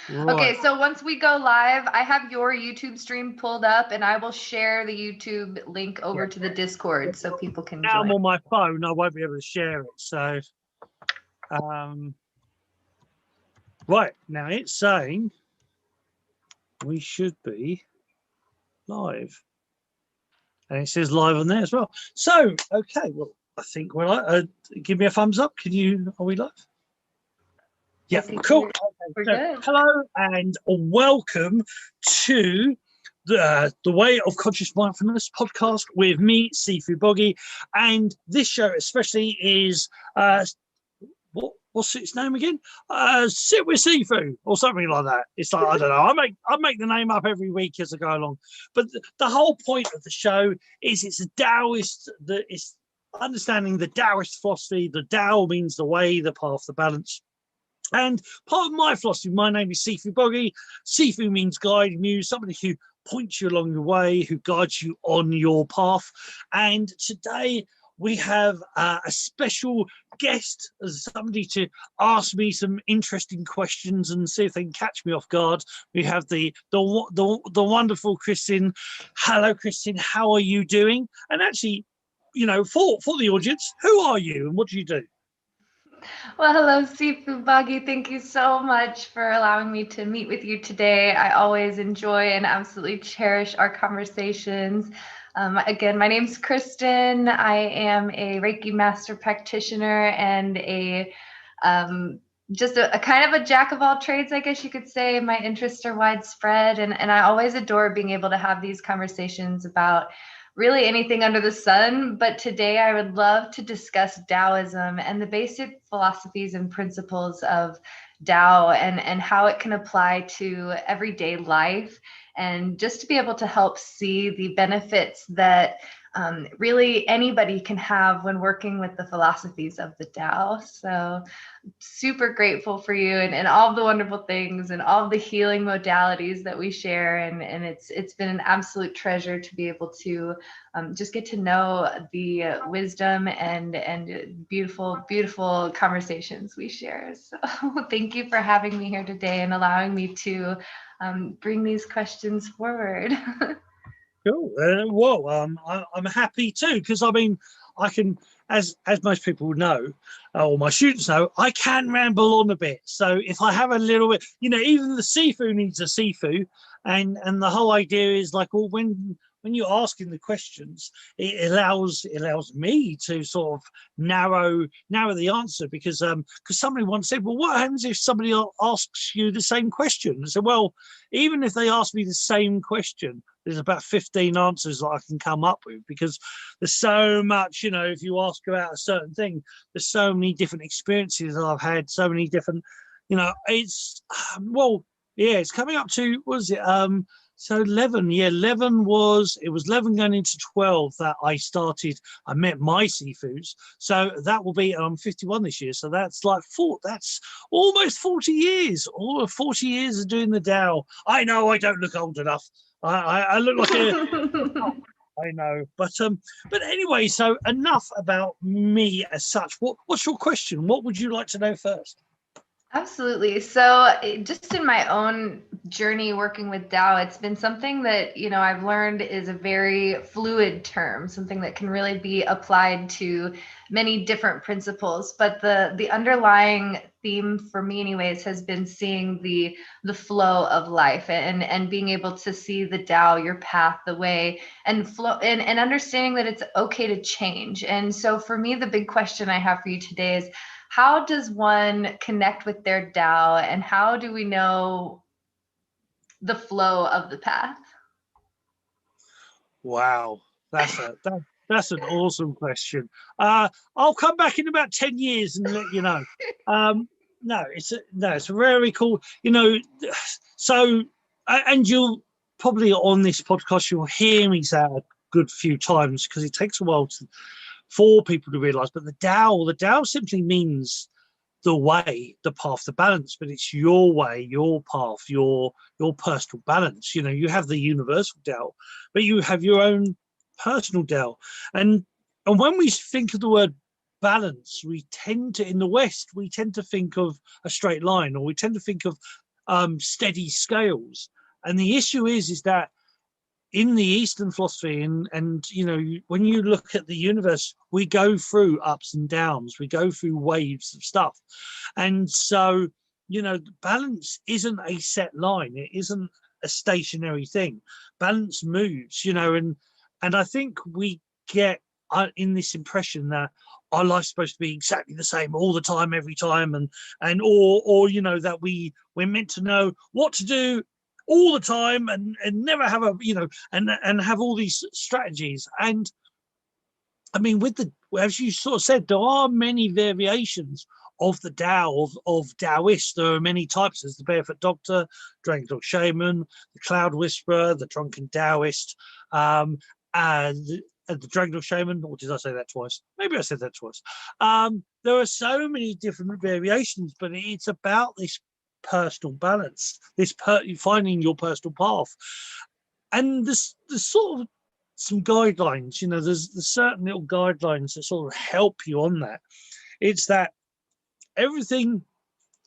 Right. Okay, so once we go live, I have your YouTube stream pulled up and I will share the YouTube link over to the Discord so people can Now join. I'm on my phone, I won't be able to share it. So, right, now it's saying we should be live. And it says live on there as well. So, okay, well, I think we're like, give me a thumbs up. Are we live? Yeah, cool. We're So, good. hello and welcome to the Way of Conscious Mindfulness podcast with me, Sifu Boggie. And this show especially is, what's its name again? Sit with Sifu or something like that. It's like, I don't know. I make the name up every week as I go along. But the whole point of the show is it's a Daoist, it's understanding the Daoist philosophy. The Dao means the way, the path, the balance. And part of my philosophy, my name is Sifu Boggie. Sifu means guide, muse, somebody who points you along the way, who guides you on your path. And today we have a special guest, as somebody to ask me some interesting questions and see if they can catch me off guard. We have the wonderful Kristin. Hello, Kristin. How are you doing? And actually, you know, for the audience, who are you and what do you do? Well, hello, Sifu Boggie. Thank you so much for allowing me to meet with you today. I always enjoy and absolutely cherish our conversations. Again, my name's Kristin. I am a Reiki master practitioner and just a kind of a jack of all trades, I guess you could say. My interests are widespread, and I always adore being able to have these conversations about really anything under the sun. But today I would love to discuss Taoism and the basic philosophies and principles of Tao and how it can apply to everyday life, and just to be able to help see the benefits that really anybody can have when working with the philosophies of the Tao. So super grateful for you and all the wonderful things and all the healing modalities that we share. And it's been an absolute treasure to be able to just get to know the wisdom and beautiful, beautiful conversations we share. So thank you for having me here today and allowing me to bring these questions forward. Cool. Well, I'm happy too, because I mean, I can, as most people know, or my students know, I can ramble on a bit. So if I have a little bit, you know, even the Sifu needs a Sifu, and the whole idea is like, well, when you're asking the questions, it allows me to sort of narrow the answer, because somebody once said, well, what happens if somebody asks you the same question? So, well, even if they ask me the same question, there's about 15 answers that I can come up with, because there's so much, you know, if you ask about a certain thing, there's so many different experiences that I've had, so many different, you know, it's, well, yeah, it's coming up to, what was it? So 11, yeah, 11 was 11 going into 12 that I met my Sifus. So that will be, I'm 51 this year. So that's like that's almost 40 years, all 40 years of doing the Tao. I know I don't look old enough. I look like a, I know, but anyway, so enough about me as such. What's your question? What would you like to know first? Absolutely. So just in my own journey working with Tao, it's been something that, you know, I've learned is a very fluid term, something that can really be applied to many different principles. But the underlying theme for me anyways has been seeing the flow of life and being able to see the Tao, your path, the way, and flow, and understanding that it's okay to change. And so for me, the big question I have for you today is, how does one connect with their Tao, and how do we know the flow of the path? Wow, that's an awesome question. I'll come back in about 10 years and let you know. No, it's a very cool, you know. So, and you'll probably on this podcast you'll hear me say it a good few times, because it takes a while for people to realize. But the Tao simply means the way, the path, the balance, but it's your way, your path, your personal balance. You know, you have the universal Tao, but you have your own personal Tao. And when we think of the word balance, we tend to, in the West, we tend to think of a straight line, or we tend to think of steady scales. And the issue is that in the Eastern philosophy, and you know, when you look at the universe, we go through ups and downs, we go through waves of stuff. And so, you know, balance isn't a set line, it isn't a stationary thing. Balance moves, you know, and I think we get in this impression that our life's supposed to be exactly the same all the time, every time, or you know, that we're meant to know what to do all the time and never have a, you know, and have all these strategies. And I mean, with the, as you sort of said, there are many variations of the Tao, of Daoist. There are many types. There's the Barefoot Doctor, DragonDog Shaman, the Cloud Whisperer, the Drunken Daoist, and the DragonDog Shaman. Or did I say that twice? Maybe I said that twice. There are so many different variations, but it's about this personal balance, this finding your personal path. And there's sort of some guidelines, you know, there's certain little guidelines that sort of help you on that. It's that everything,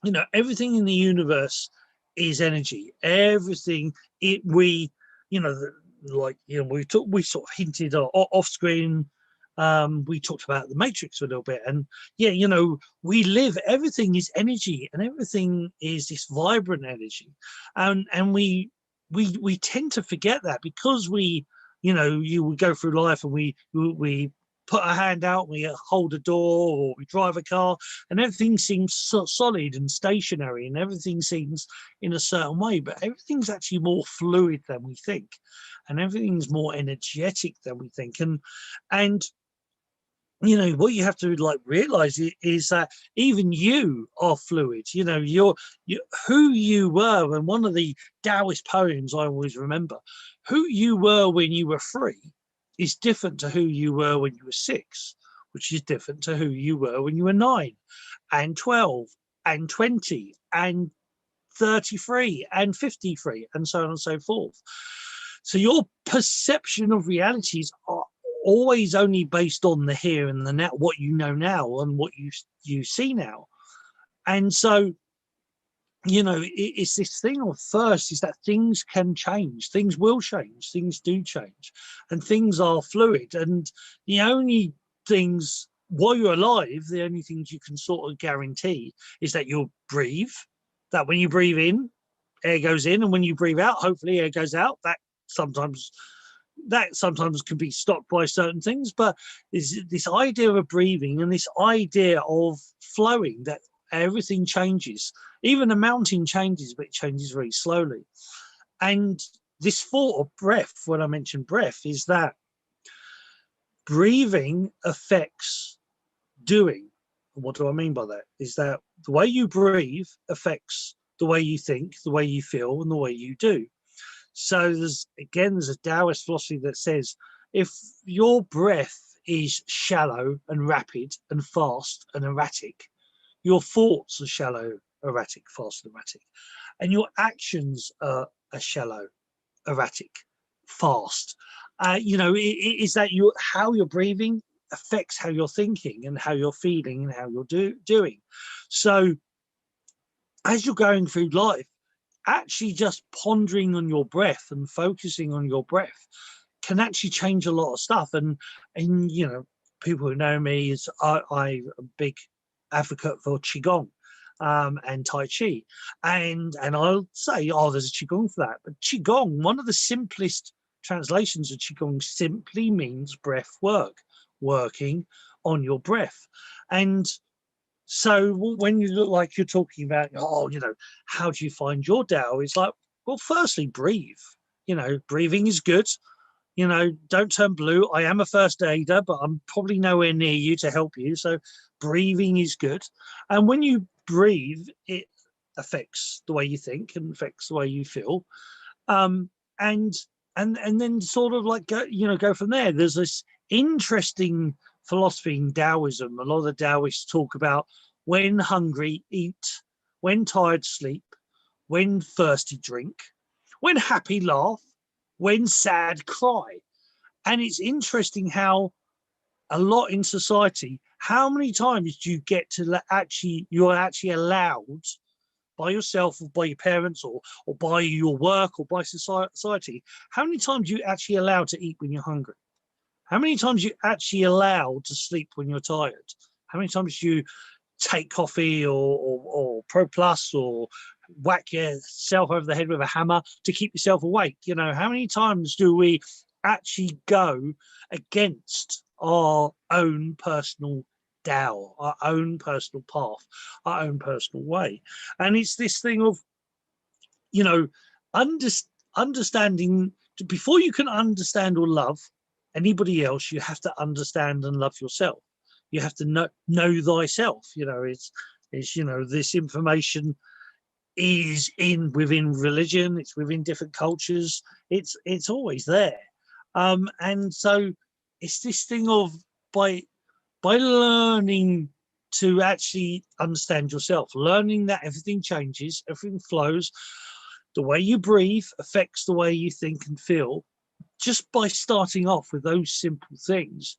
you know, everything in the universe is energy. Everything, we, you know, like, you know, we sort of hinted off screen. We talked about the Matrix a little bit, and yeah, you know, we live, everything is energy, and everything is this vibrant energy, and we tend to forget that, because we, you know, we go through life and we put our hand out, we hold a door, or we drive a car, and everything seems so solid and stationary, and everything seems in a certain way, but everything's actually more fluid than we think, and everything's more energetic than we think. And you know, what you have to like realize is that even you are fluid. You know, you're who you were. And one of the Daoist poems I always remember, who you were when you were 3 is different to who you were when you were 6, which is different to who you were when you were 9 and 12 and 20 and 33 and 53, and so on and so forth. So your perception of realities are always only based on the here and the now, what you know now and what you see now. And so, you know, it's this thing of first is that things can change, things will change, things do change, and things are fluid. And the only things, while you're alive, the only things you can sort of guarantee is that you'll breathe, that when you breathe in, air goes in, and when you breathe out, hopefully air goes out. That sometimes can be stopped by certain things, but this idea of breathing and this idea of flowing, that everything changes. Even a mountain changes, but it changes very slowly. And this thought of breath, when I mention breath, is that breathing affects doing. And what do I mean by that? Is that the way you breathe affects the way you think, the way you feel, and the way you do. So there's a Taoist philosophy that says if your breath is shallow and rapid and fast and erratic, your thoughts are shallow, erratic, fast, and erratic, and your actions are shallow, erratic, fast. You know, is that how you're breathing affects how you're thinking and how you're feeling and how you're doing. So as you're going through life, actually just pondering on your breath and focusing on your breath can actually change a lot of stuff. And you know, people who know me is I'm a big advocate for Qigong and Tai Chi, and I'll say, oh, there's a Qigong for that. But Qigong, one of the simplest translations of Qigong, simply means breath work, working on your breath. And so when you look like you're talking about, oh, you know, how do you find your Tao? It's like, well, firstly, breathe. You know, breathing is good. You know, don't turn blue. I am a first aider, but I'm probably nowhere near you to help you. So breathing is good. And when you breathe, it affects the way you think and affects the way you feel. And then sort of like go from there. There's this interesting philosophy in Taoism. A lot of the Daoists talk about when hungry, eat, when tired, sleep, when thirsty, drink, when happy, laugh, when sad, cry. And it's interesting how a lot in society, how many times do you get to you're actually allowed by yourself or by your parents or by your work or by society, how many times are you actually allowed to eat when you're hungry? How many times are you actually allowed to sleep when you're tired? How many times do you take coffee or Pro Plus or whack yourself over the head with a hammer to keep yourself awake? You know, how many times do we actually go against our own personal Tao, our own personal path, our own personal way? And it's this thing of, you know, understanding, before you can understand or love anybody else, you have to understand and love yourself. You have to know thyself. You know, it's you know, this information is within religion, it's within different cultures, it's always there. And so it's this thing of, by learning to actually understand yourself, learning that everything changes, everything flows, the way you breathe affects the way you think and feel, just by starting off with those simple things.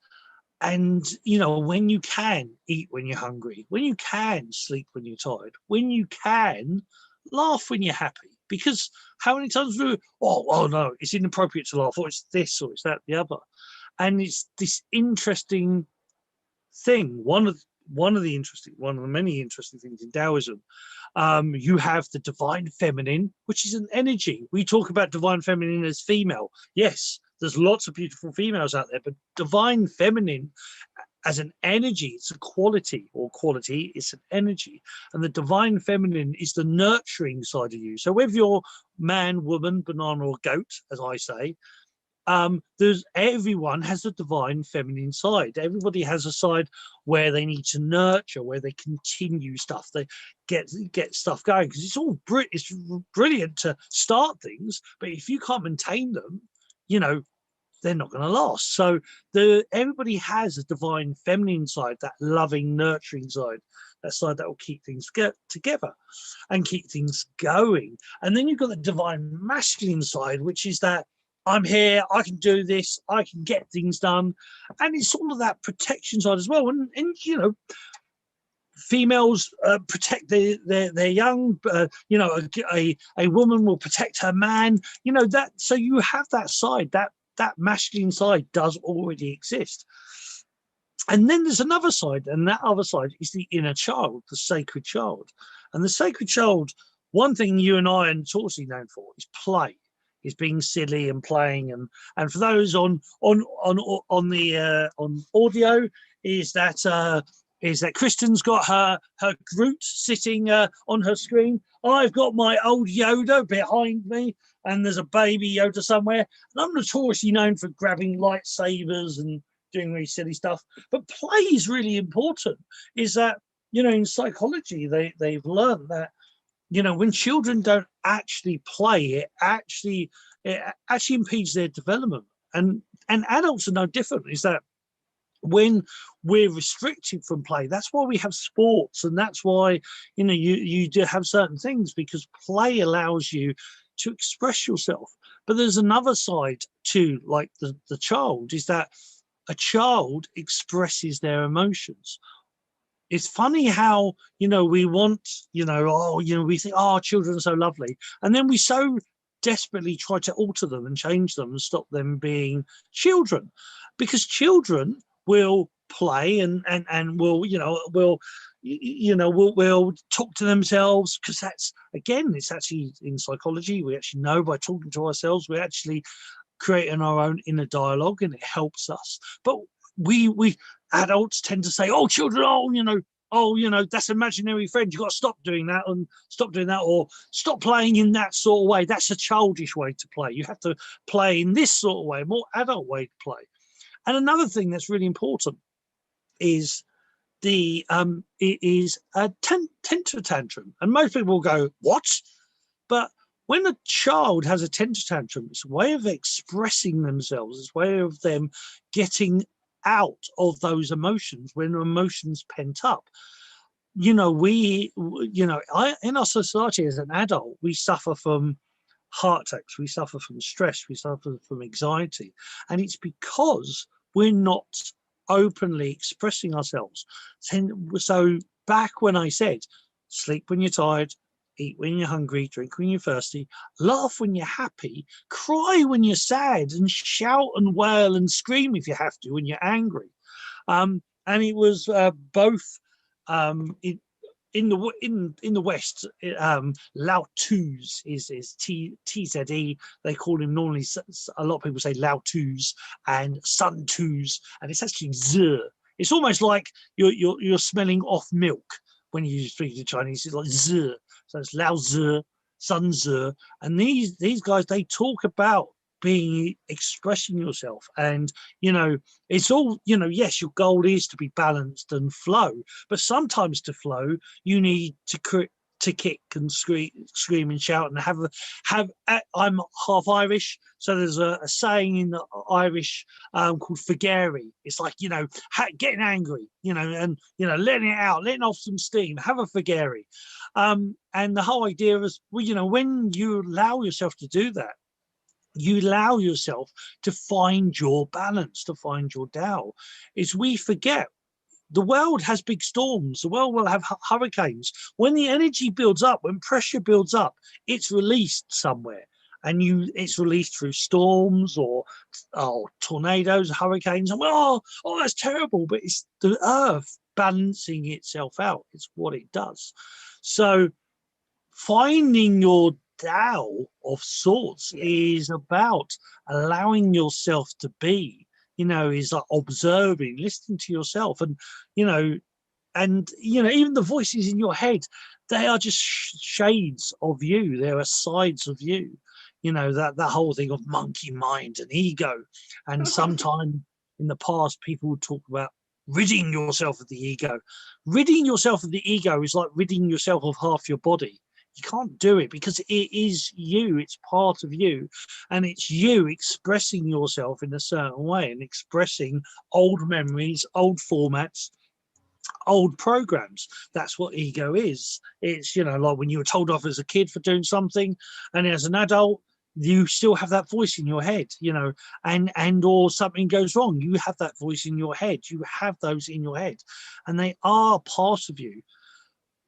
And, you know, when you can eat when you're hungry, when you can sleep when you're tired, when you can laugh when you're happy, because how many times do we, oh no, it's inappropriate to laugh, or it's this, or it's that, the other. And it's this interesting thing. One of the many interesting things in Taoism, you have the divine feminine, which is an energy. We talk about divine feminine as female. Yes, there's lots of beautiful females out there, but divine feminine as an energy, it's a quality, it's an energy. And the divine feminine is the nurturing side of you. So whether you're man, woman, banana, or goat, as I say, everyone has a divine feminine side. Everybody has a side where they need to nurture, where they continue stuff, they get stuff going, because it's brilliant to start things, but if you can't maintain them, you know, they're not going to last. So everybody has a divine feminine side, that loving, nurturing side, that side that will keep things together and keep things going. And then you've got the divine masculine side, which is that I'm here, I can do this, I can get things done. And it's all of that protection side as well. And you know, females protect their young, you know, a woman will protect her man, you know, that. So you have that side, that masculine side does already exist. And then there's another side, and that other side is the inner child, the sacred child. And the sacred child, one thing you and I are notoriously known for is play, is being silly and playing. And for those on audio, is that Kristen's got her Groot sitting on her screen. I've got my old Yoda behind me, and there's a baby Yoda somewhere. And I'm notoriously known for grabbing lightsabers and doing really silly stuff. But play is really important. Is that, you know, in psychology, they've learned that, you know, when children don't actually play, it actually impedes their development. And adults are no different. Is that when we're restricted from play, that's why we have sports, and that's why, you know, you do have certain things, because play allows you to express yourself. But there's another side to, like, the child, is that a child expresses their emotions. It's funny how, you know, we want, you know, oh, you know, we think, oh, children are so lovely, and then we so desperately try to alter them and change them and stop them being children, because children will play and will, you know, will talk to themselves, because that's, again, it's actually in psychology, we actually know by talking to ourselves, we're actually creating our own inner dialogue, and it helps us. But we adults tend to say, oh, children, oh, you know, that's imaginary friend, you've got to stop doing that, and stop doing that, or stop playing in that sort of way, that's a childish way to play, you have to play in this sort of way, a more adult way to play. And another thing that's really important is a temper tantrum. And most people will go, what? But when a child has a temper tantrum, it's a way of expressing themselves, it's a way of them getting out of those emotions when emotions pent up. You know, in our society as an adult, we suffer from heart attacks, we suffer from stress, we suffer from anxiety, and it's because we're not openly expressing ourselves. So back when I said sleep when you're tired, eat when you're hungry, drink when you're thirsty, laugh when you're happy, cry when you're sad, and shout and wail and scream if you have to when you're angry. And it was both in the West, Lao Tzu's is TZE. They call him normally. A lot of people say Lao Tzu's and Sun Tzu's, and it's actually Z. It's almost like you're smelling off milk when you speak to Chinese. It's like Z. So it's Lao Zi, Sun Zi, and these guys, they talk about expressing yourself, and it's all, yes, your goal is to be balanced and flow, but sometimes to flow you need to kick and scream and shout and have. I'm half Irish, so there's a saying in the Irish called fagary. It's like, getting angry, and letting it out, letting off some steam, have a fagary. And the whole idea is, when you allow yourself to do that, you allow yourself to find your balance, to find your Tao. Is we forget the world has big storms. The world will have hurricanes. When the energy builds up, when pressure builds up, it's released somewhere. And it's released through storms or tornadoes, hurricanes. And that's terrible. But it's the earth balancing itself out. It's what it does. So finding your Tao of sorts is about allowing yourself to be, is like observing, listening to yourself, and even the voices in your head, they are just shades of you. There are sides of you, that whole thing of monkey mind and ego. And sometime in the past, people would talk about ridding yourself of the ego. Ridding yourself of the ego is like ridding yourself of half your body. You can't do it because it is you. It's part of you, and it's you expressing yourself in a certain way and expressing old memories, old formats, old programs. That's what ego is. It's, like when you were told off as a kid for doing something, and as an adult you still have that voice in your head, and or something goes wrong, you have that voice in your head. You have those in your head, and they are part of you.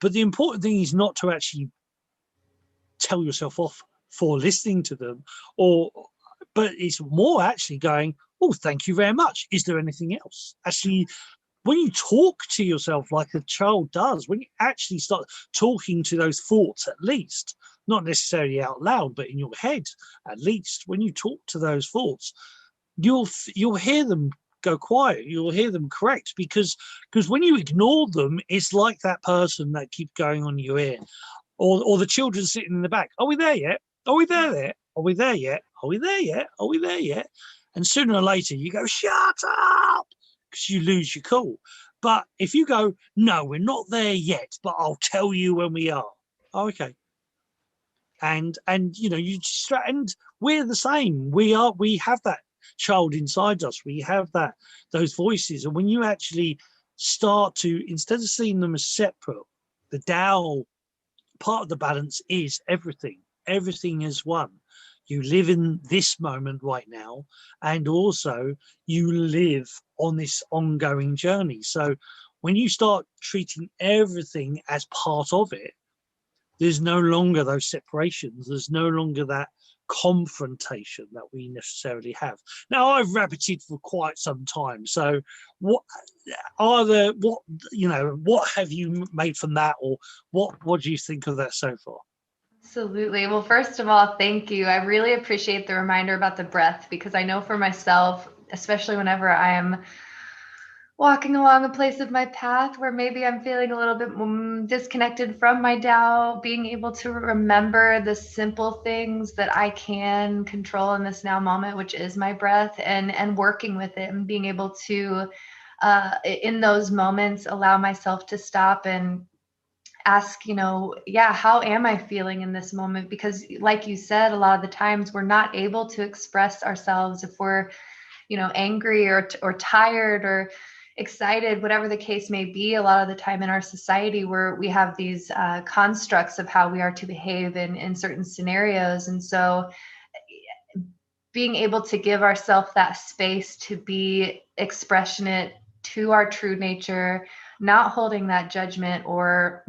But the important thing is not to actually tell yourself off for listening to them, but it's more actually going, oh, thank you very much. Is there anything else? Actually, when you talk to yourself like a child does, when you actually start talking to those thoughts, at least, not necessarily out loud, but in your head, at least, when you talk to those thoughts, you'll hear them go quiet. You'll hear them correct, because when you ignore them, it's like that person that keeps going on your ear. Or the children sitting in the back. Are we there yet? Are we there yet? Are we there yet? Are we there yet? Are we there yet? And sooner or later you go, shut up, because you lose your cool. But if you go, no, we're not there yet, but I'll tell you when we are. Oh, okay. And you just, and we're the same. We have that child inside us. We have those voices. And when you actually start to, instead of seeing them as separate, the Tao part of the balance is everything. Everything is one. You live in this moment right now, and also you live on this ongoing journey. So when you start treating everything as part of it, there's no longer those separations. There's no longer that confrontation that we necessarily have. Now, I've rabbited for quite some time, so what have you made from that, or what do you think of that so far? Absolutely. Well, first of all, thank you. I really appreciate the reminder about the breath, because I know for myself, especially whenever I am walking along a place of my path where maybe I'm feeling a little bit disconnected from my Tao, being able to remember the simple things that I can control in this now moment, which is my breath, and working with it, and being able to, in those moments, allow myself to stop and ask, how am I feeling in this moment? Because like you said, a lot of the times we're not able to express ourselves if we're, angry or tired or excited, whatever the case may be. A lot of the time in our society, where we have these constructs of how we are to behave in certain scenarios. And so being able to give ourselves that space to be expressionate to our true nature, not holding that judgment, or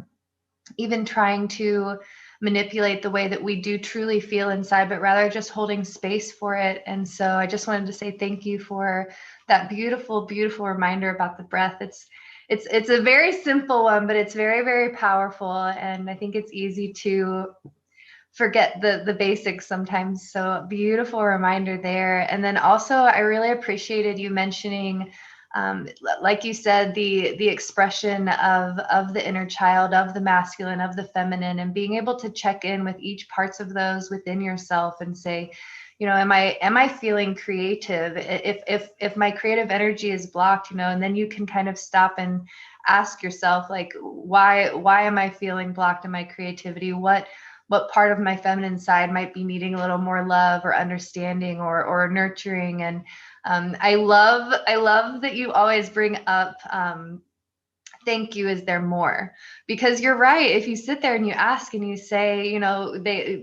even trying to manipulate the way that we do truly feel inside, but rather just holding space for it. And so I just wanted to say thank you for that beautiful, beautiful reminder about the breath. It's a very simple one, but it's very, very powerful. And I think it's easy to forget the basics sometimes. So beautiful reminder there. And then also I really appreciated you mentioning, like you said, the expression of the inner child, of the masculine, of the feminine, and being able to check in with each parts of those within yourself and say, you know, am I feeling creative? If my creative energy is blocked, you know, and then you can kind of stop and ask yourself, like, why am I feeling blocked in my creativity? What part of my feminine side might be needing a little more love or understanding or nurturing? And I love that you always bring up thank you, is there more? Because you're right. If you sit there and you ask and you say, you know,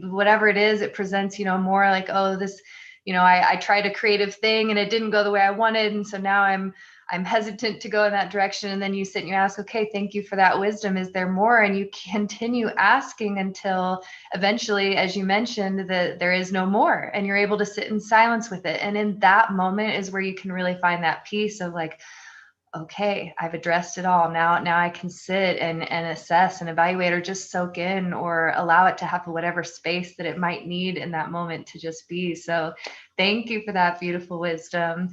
whatever it is, it presents, you know, more like, oh, this, you know, I tried a creative thing and it didn't go the way I wanted, and so now I'm hesitant to go in that direction. And then you sit and you ask, okay, thank you for that wisdom. Is there more? And you continue asking until eventually, as you mentioned, that there is no more, and you're able to sit in silence with it. And in that moment is where you can really find that peace of like, okay, I've addressed it all. Now I can sit and assess and evaluate, or just soak in, or allow it to have whatever space that it might need in that moment to just be. So thank you for that beautiful wisdom.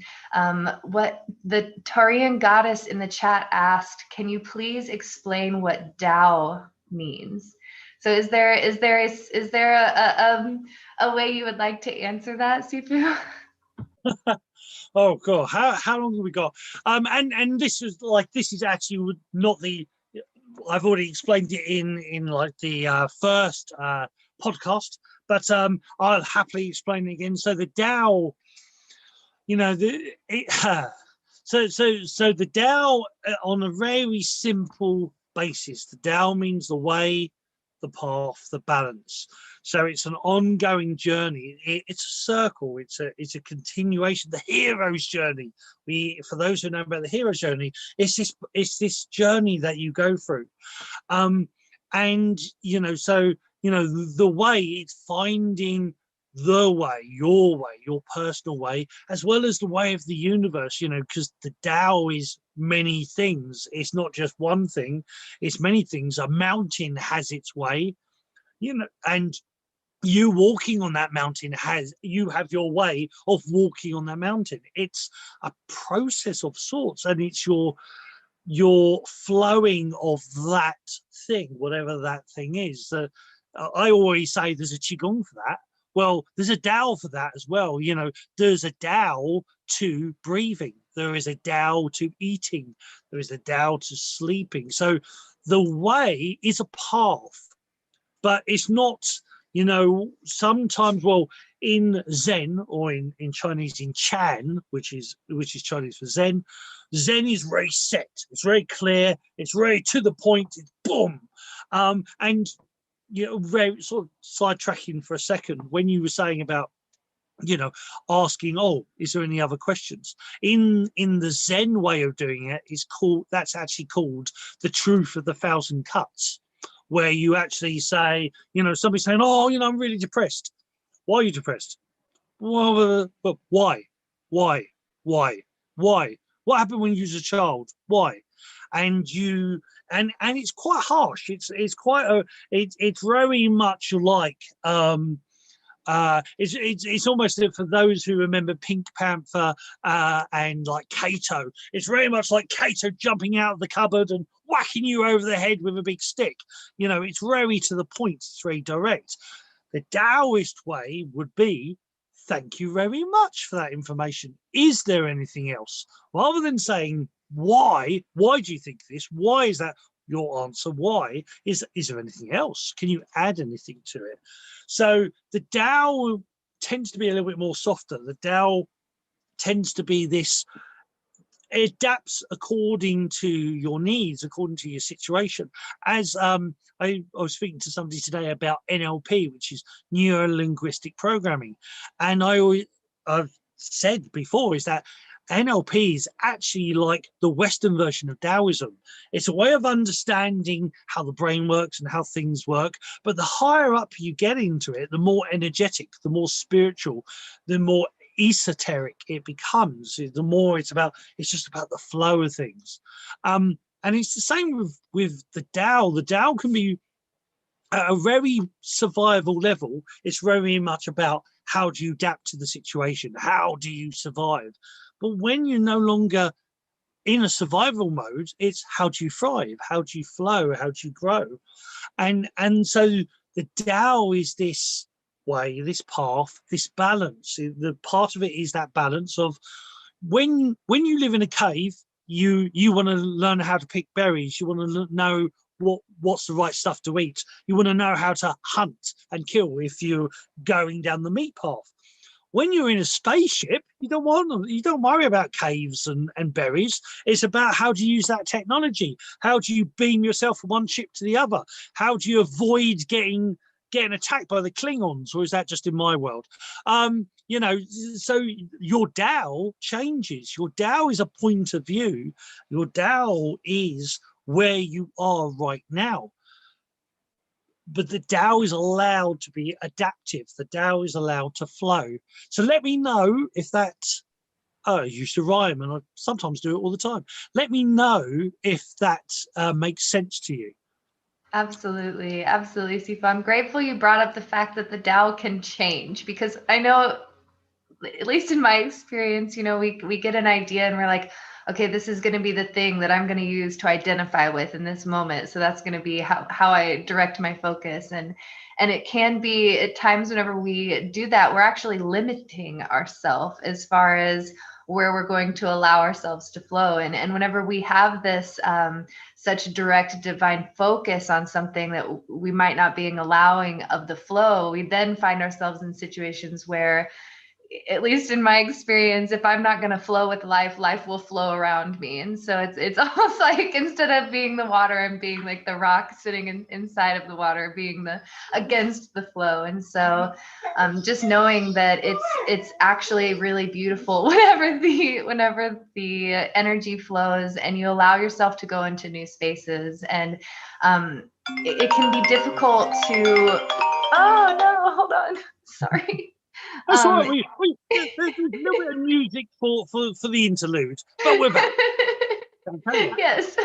What the Tarian goddess in the chat asked, can you please explain what Tao means? So is there a way you would like to answer that, Sifu? Oh God, how long have we got? And this is actually not the. I've already explained it in like the first podcast, but I'll happily explain it again. So the Tao, you know, so the Tao on a very simple basis. The Tao means the way, the path, the balance. So it's an ongoing journey. It's a circle. It's a continuation. The hero's journey. For those who know about the hero's journey, it's this journey that you go through. And you know, so you know, the way, it's finding the way, your personal way, as well as the way of the universe, you know, because the Tao is many things. It's not just one thing, it's many things. A mountain has its way, you know, and you walking on that mountain you have your way of walking on that mountain. It's a process of sorts, and it's your flowing of that thing, whatever that thing is. I always say there's a Qigong for that. Well, there's a Tao for that as well. You know, there's a Tao to breathing. There is a Tao to eating. There is a Tao to sleeping. So the way is a path, but it's not, you know, sometimes, well, in Zen, or in Chinese, in Chan, which is Chinese for Zen, Zen is very set. It's very clear. It's very to the point. It's boom. And you know, very sort of sidetracking for a second, when you were saying about, you know, asking, oh, is there any other questions? In the Zen way of doing it, that's actually called the truth of the thousand cuts, where you actually say, you know, somebody's saying, oh, you know, I'm really depressed. Why are you depressed? Well, but why? What happened when you was a child? Why? And you, and it's quite harsh. It's quite it's very much like it's almost, for those who remember Pink Panther and like Kato, it's very much like Kato jumping out of the cupboard and whacking you over the head with a big stick. You know, it's very to the point, it's very direct. The Daoist way would be, thank you very much for that information. Is there anything else? Rather than saying, why do you think this? Why is that your answer? Why? Is there anything else? Can you add anything to it? So the Tao tends to be a little bit more softer. The Tao tends to be this, it adapts according to your needs, according to your situation. As I was speaking to somebody today about NLP, which is neuro linguistic programming, and I've said before is that NLP is actually like the Western version of Daoism. It's a way of understanding how the brain works and how things work. But the higher up you get into it, the more energetic, the more spiritual, the more esoteric it becomes. The more it's just about the flow of things. And it's the same with the Tao. The Tao can be at a very survival level. It's very much about how do you adapt to the situation? How do you survive? But when you're no longer in a survival mode, it's how do you thrive? How do you flow? How do you grow? And so the Tao is this way, this path, this balance. The part of it is that balance of when you live in a cave, you want to learn how to pick berries. You want to know what's the right stuff to eat. You want to know how to hunt and kill if you're going down the meat path. When you're in a spaceship, you don't worry about caves and berries. It's about how do you use that technology? How do you beam yourself from one ship to the other? How do you avoid getting attacked by the Klingons, or is that just in my world? So your Tao changes. Your Tao is a point of view. Your Tao is where you are right now. But the Tao is allowed to be adaptive. The Tao is allowed to flow. So let me know if that, I used to rhyme and I sometimes do it all the time. Let me know if that makes sense to you. Absolutely. Absolutely, Sifu. I'm grateful you brought up the fact that the Tao can change, because I know, at least in my experience, we get an idea and we're like, okay, this is going to be the thing that I'm going to use to identify with in this moment. So that's going to be how I direct my focus. And it can be at times whenever we do that, we're actually limiting ourselves as far as where we're going to allow ourselves to flow. And whenever we have this such direct divine focus on something that we might not be allowing of the flow, we then find ourselves in situations where, at least in my experience, if I'm not going to flow with life, life will flow around me. And so it's almost like, instead of being the water, I'm being like the rock sitting inside of the water, being against the flow. And so just knowing that it's actually really beautiful whenever the energy flows and you allow yourself to go into new spaces. And it can be difficult to, oh no, hold on, sorry. That's right. There's a little bit of music for the interlude, but we're back. Yes.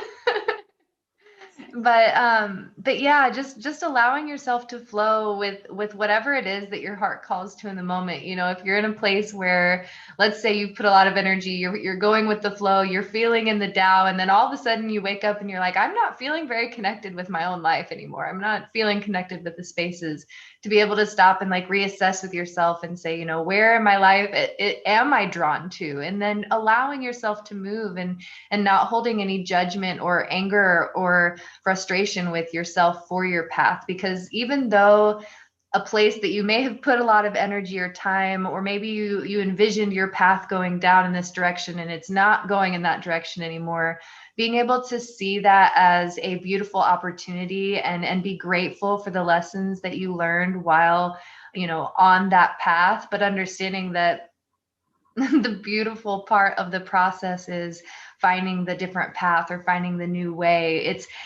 But yeah, just allowing yourself to flow with whatever it is that your heart calls to in the moment. If you're in a place where, let's say, you put a lot of energy, you're going with the flow, you're feeling in the Tao, and then all of a sudden you wake up and you're like, I'm not feeling very connected with my own life anymore. I'm not feeling connected with the spaces. To be able to stop and like reassess with yourself and say, where in my life am I drawn to? And then allowing yourself to move and not holding any judgment or anger or frustration with yourself for your path. Because even though a place that you may have put a lot of energy or time, or maybe you envisioned your path going down in this direction and it's not going in that direction anymore, being able to see that as a beautiful opportunity and be grateful for the lessons that you learned while, on that path, but understanding that the beautiful part of the process is finding the different path or finding the new way.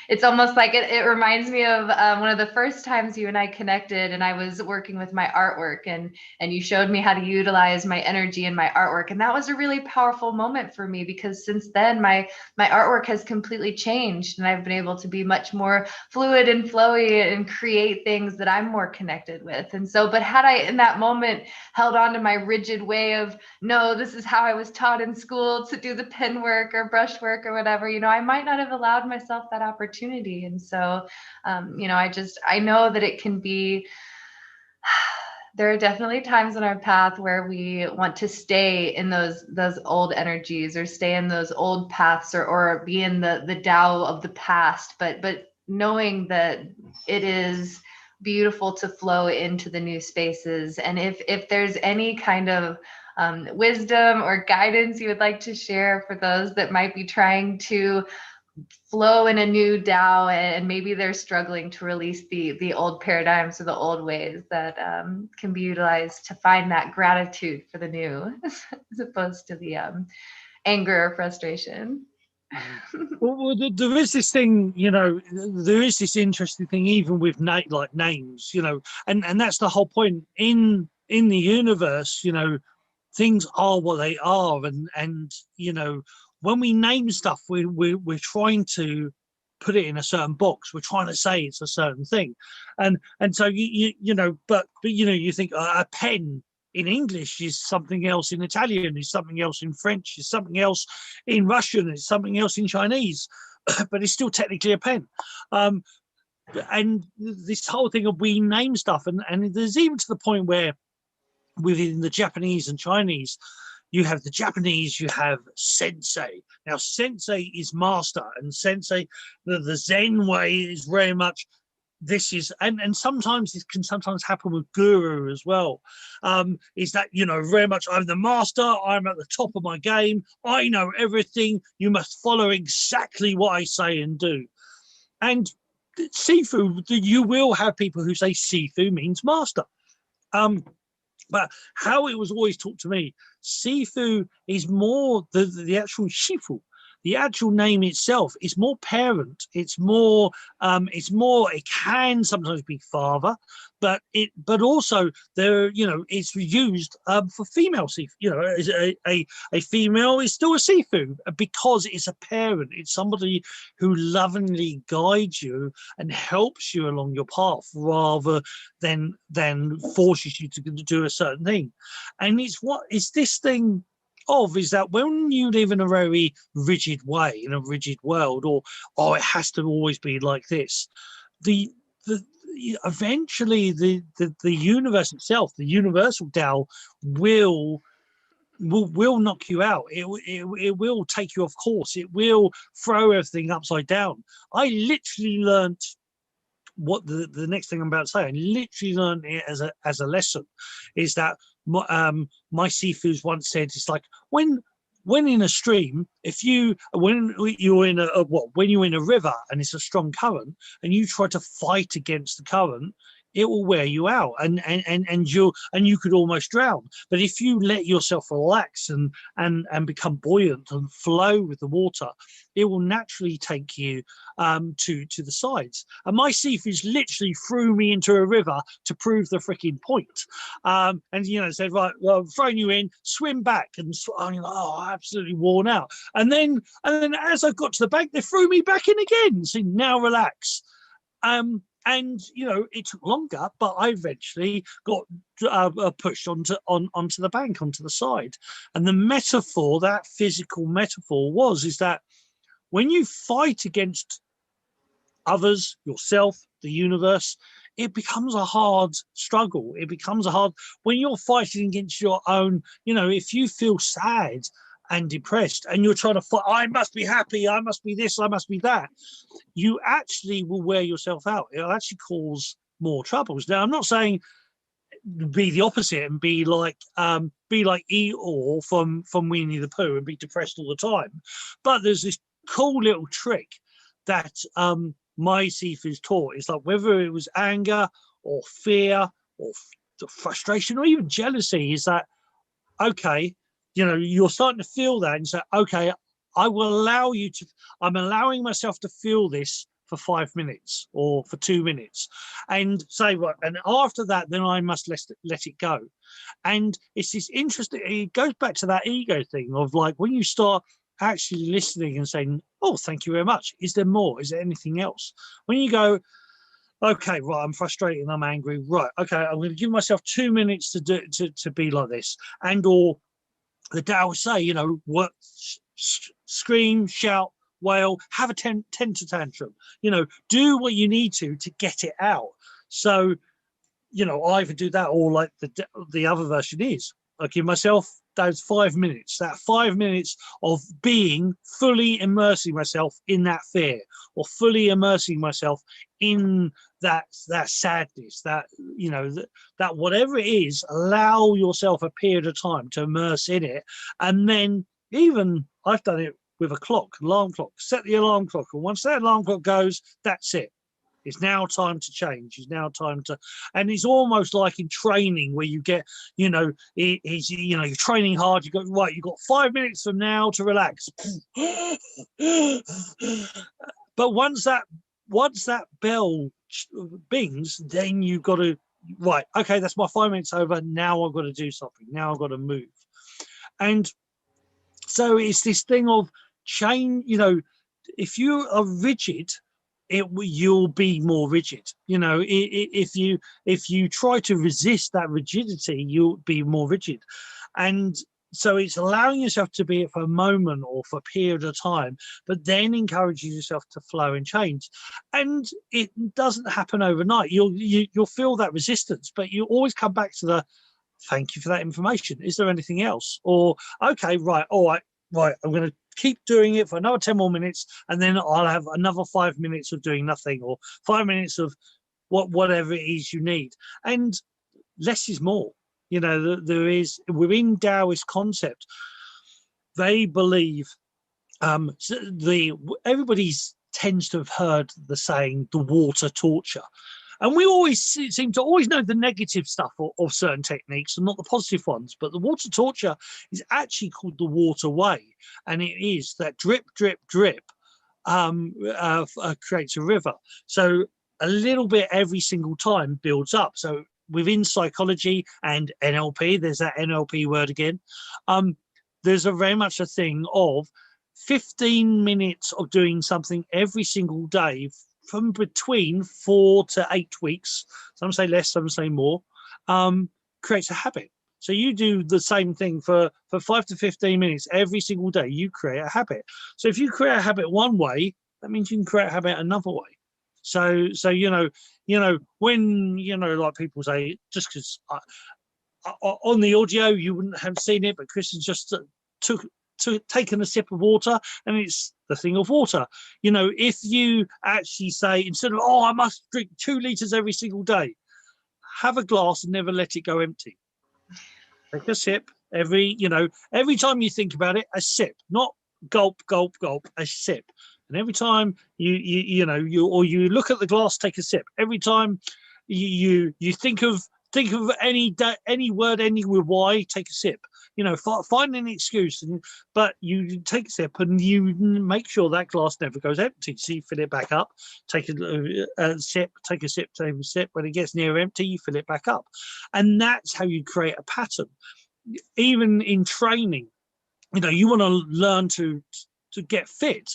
It's almost like it reminds me of one of the first times you and I connected, and I was working with my artwork, and you showed me how to utilize my energy in my artwork. And that was a really powerful moment for me, because since then my artwork has completely changed, and I've been able to be much more fluid and flowy and create things that I'm more connected with. And so, but had I in that moment held on to my rigid way of, no, this is how I was taught in school to do the pen work or brush work or whatever, I might not have allowed myself that opportunity. And so, I know that it can be, there are definitely times in our path where we want to stay in those old energies, or stay in those old paths, or be in the Tao of the past, but knowing that it is beautiful to flow into the new spaces. And if there's any kind of wisdom or guidance you would like to share for those that might be trying to flow in a new Tao, and maybe they're struggling to release the old paradigms or the old ways that can be utilized to find that gratitude for the new, as opposed to the anger or frustration. Well, there is this thing, there is this interesting thing, even with like names, and that's the whole point in the universe. Things are what they are, and when we name stuff, we're trying to put it in a certain box. We're trying to say it's a certain thing, and so but you think a pen in English is something else in Italian, is something else in French, is something else in Russian, is something else in Chinese, but it's still technically a pen. And this whole thing of we name stuff, and there's even to the point where within the Japanese and Chinese, you have the Japanese, you have sensei. Now, sensei is master, and sensei, the Zen way is very much, this is, and sometimes this can sometimes happen with guru as well, is that, very much, I'm the master, I'm at the top of my game, I know everything, you must follow exactly what I say and do. And Sifu, you will have people who say Sifu means master. But how it was always taught to me, Sifu is more the actual Shifu. The actual name itself is more parent. It's more. It can sometimes be father, but also there. It's used for female Sifu. A female is still a Sifu because it's a parent. It's somebody who lovingly guides you and helps you along your path rather than forces you to do a certain thing. And it's this thing is that when you live in a very rigid way, in a rigid world, or it has to always be like this, eventually the universe itself, the universal Tao, will knock you out. It will take you off course. It will throw everything upside down. I literally learnt what the next thing I'm about to say. I literally learned it as a lesson, is that my Sifus once said, it's like when in a stream, when you're in a river and it's a strong current and you try to fight against the current, it will wear you out and you could almost drown. But if you let yourself relax and become buoyant and flow with the water, it will naturally take you to the sides. And my Sifus literally threw me into a river to prove the freaking point. And said, right, well, I'm throwing you in, swim back. And I'm absolutely worn out. And then as I got to the bank, they threw me back in again. So now relax. And it took longer, but I eventually got pushed onto the bank, onto the side. And the metaphor, that physical metaphor, is that when you fight against others, yourself, the universe, it becomes a hard struggle. It becomes when you're fighting against your own. If you feel sad and depressed and you're trying to fight, I must be happy, I must be this, I must be that, you actually will wear yourself out. It'll actually cause more troubles. Now, I'm not saying be the opposite and be like Eeyore from Winnie the Pooh and be depressed all the time, but there's this cool little trick that my Sifus taught. It's like whether it was anger or fear or frustration or even jealousy, is that okay, you're starting to feel that and say, okay, I'm allowing myself to feel this for 5 minutes or for 2 minutes, and say, right, and after that, then I must let it go. And it's this interesting, it goes back to that ego thing of like, when you start actually listening and saying, oh, thank you very much. Is there more? Is there anything else? When you go, okay, right, I'm frustrated and I'm angry. Right, okay, I'm going to give myself 2 minutes to be like this. And or the Daoist say, what, scream, shout, wail, have a temper tantrum. Do what you need to get it out. So, either do that or like the other version is, I give myself those 5 minutes, that 5 minutes of being fully immersing myself in that fear, or fully immersing myself in that sadness, that that whatever it is, allow yourself a period of time to immerse in it. And then even I've done it with a clock, alarm clock. Set the alarm clock, and once that alarm clock goes, that's it. It's now time to change. It's now time to, and it's almost like in training where you get, you know, you're training hard. You go right. You got 5 minutes from now to relax. But once that bell bings, then you've got to, right, okay, that's my 5 minutes over. Now I've got to do something. Now I've got to move. And so it's this thing of change. You know, if you are rigid, you'll be more rigid. You know, if you try to resist that rigidity, you'll be more rigid. And so it's allowing yourself to be it for a moment or for a period of time, but then encouraging yourself to flow and change. And it doesn't happen overnight. You'll feel that resistance, but you always come back to the thank you for that information. Is there anything else? Or okay, right, all right, I'm going to keep doing it for another 10 more minutes, and then I'll have another 5 minutes of doing nothing, or 5 minutes of whatever it is you need. And less is more. You know, there is, within Daoist concept, they believe everybody tends to have heard the saying, the water torture. And we always seem to always know the negative stuff of certain techniques and not the positive ones. But the water torture is actually called the water way. And it is that drip, drip, drip creates a river. So a little bit every single time builds up. So within psychology and NLP, there's that NLP word again. There's very much a thing of 15 minutes of doing something every single day from between 4 to 8 weeks, some say less, some say more, creates a habit. So you do the same thing for 5 to 15 minutes every single day, you create a habit. So if you create a habit one way, that means you can create a habit another way. So you know, when, you know, like people say, just because on the audio, you wouldn't have seen it, but Chris has just taken a sip of water, and it's the thing of water. You know, if you actually say, instead of, oh, I must drink 2 liters every single day, have a glass and never let it go empty. Take a sip every time you think about it, a sip, not gulp, gulp, gulp, a sip. And every time you look at the glass, take a sip. Every time you think of any word ending with Y, take a sip. You know, find an excuse, but you take a sip and you make sure that glass never goes empty. So you fill it back up, take a sip, take a sip, take a sip. When it gets near empty, you fill it back up. And that's how you create a pattern. Even in training, you know, you want to learn to get fit.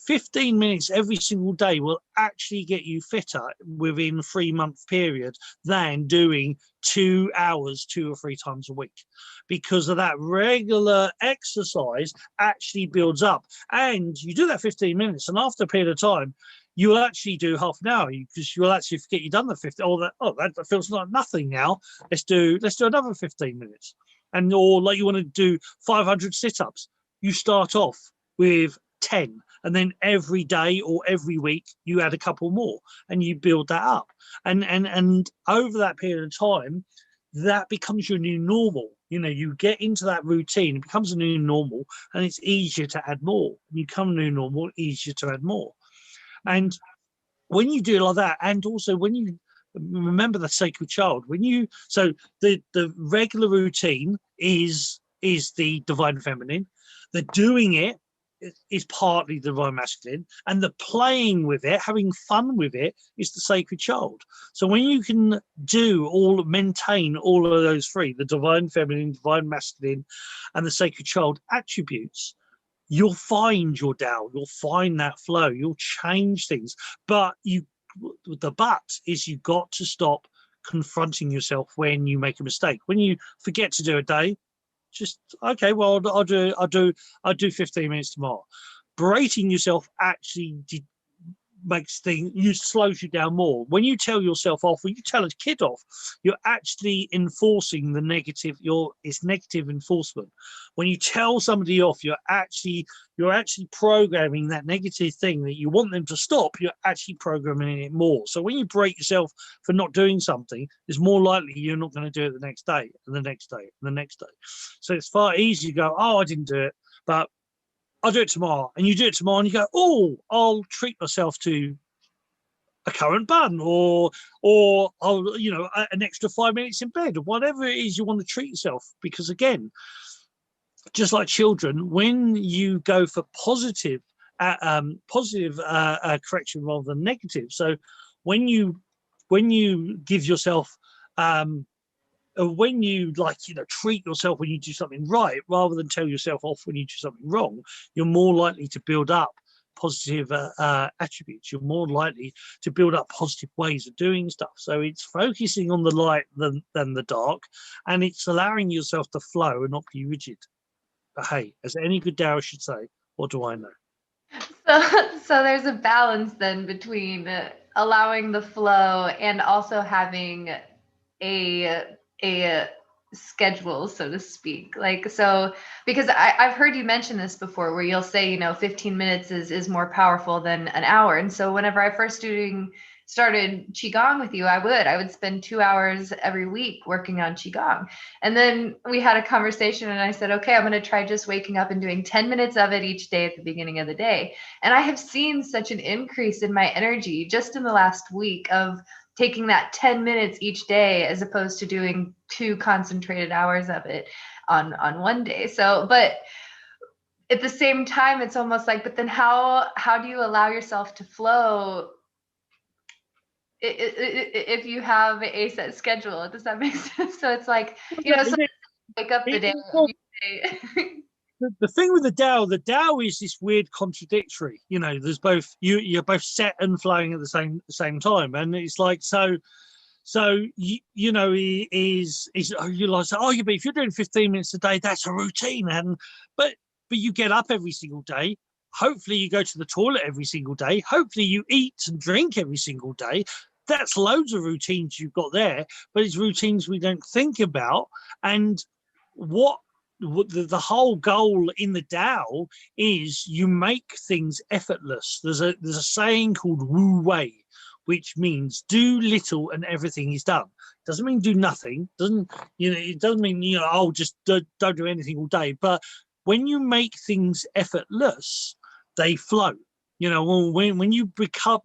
15 minutes every single day will actually get you fitter within a 3-month period than doing 2 hours 2 or 3 times a week, because of that regular exercise actually builds up. And you do that 15 minutes, and after a period of time, you'll actually do half an hour, because you'll actually forget you've done the 50. That feels like nothing now. Let's do another 15 minutes. And or like you want to do 500 sit-ups, you start off with 10, and then every day or every week you add a couple more, and you build that up, and over that period of time, that becomes your new normal. You know, you get into that routine, it becomes a new normal, and it's easier to add more. You become new normal, easier to add more. And when you do it like that, and also when you remember the sacred child, so the regular routine is the divine feminine, the doing it is partly the divine masculine, and the playing with it, having fun with it, is the sacred child. So when you can maintain all of those three, the divine feminine, divine masculine, and the sacred child attributes, you'll find your Tao, you'll find that flow, you'll change things. But the but is you've got to stop confronting yourself when you make a mistake. When you forget to do a day, just okay, well, I'll do 15 minutes tomorrow. Berating yourself actually slows you down more. When you tell yourself off, when you tell a kid off, you're actually enforcing the negative. It's negative enforcement. When you tell somebody off, you're actually programming that negative thing that you want them to stop. You're actually programming it more. So when you berate yourself for not doing something, it's more likely you're not going to do it the next day, and the next day, and the next day. So it's far easier to go, oh, I didn't do it, but I'll do it tomorrow, and you do it tomorrow, and you go, oh, I'll treat myself to a currant bun, or I'll, you know, an extra 5 minutes in bed, or whatever it is you want to treat yourself. Because again, just like children, when you go for positive correction rather than negative, so when you give yourself when you, like, you know, treat yourself when you do something right rather than tell yourself off when you do something wrong, you're more likely to build up positive attributes. You're more likely to build up positive ways of doing stuff. So it's focusing on the light than the dark, and it's allowing yourself to flow and not be rigid. But hey, as any good Taoist should say, what do I know? So there's a balance then between allowing the flow and also having a schedule, so to speak. Like, so, because I've heard you mention this before, where you'll say, you know, 15 minutes is more powerful than an hour. And so whenever I first started Qigong with you, I would spend 2 hours every week working on Qigong. And then we had a conversation and I said, okay, I'm going to try just waking up and doing 10 minutes of it each day at the beginning of the day. And I have seen such an increase in my energy just in the last week of taking that 10 minutes each day, as opposed to doing 2 concentrated hours of it on one day. So, but at the same time, it's almost like, but then how do you allow yourself to flow if you have a set schedule? Does that make sense? So it's like, you know, so wake up the day. The thing with the Tao is this weird contradictory. You know, there's both you're both set and flowing at the same time, and it's like so you know, is you like say, oh, yeah, but if you're doing 15 minutes a day, that's a routine, and but you get up every single day. Hopefully, you go to the toilet every single day. Hopefully, you eat and drink every single day. That's loads of routines you've got there, but it's routines we don't think about. And what the whole goal in the Tao is, you make things effortless. There's a saying called Wu Wei, which means do little and everything is done. Doesn't mean do nothing. It doesn't mean, you know, oh, just don't do anything all day. But when you make things effortless, they flow. You know, when you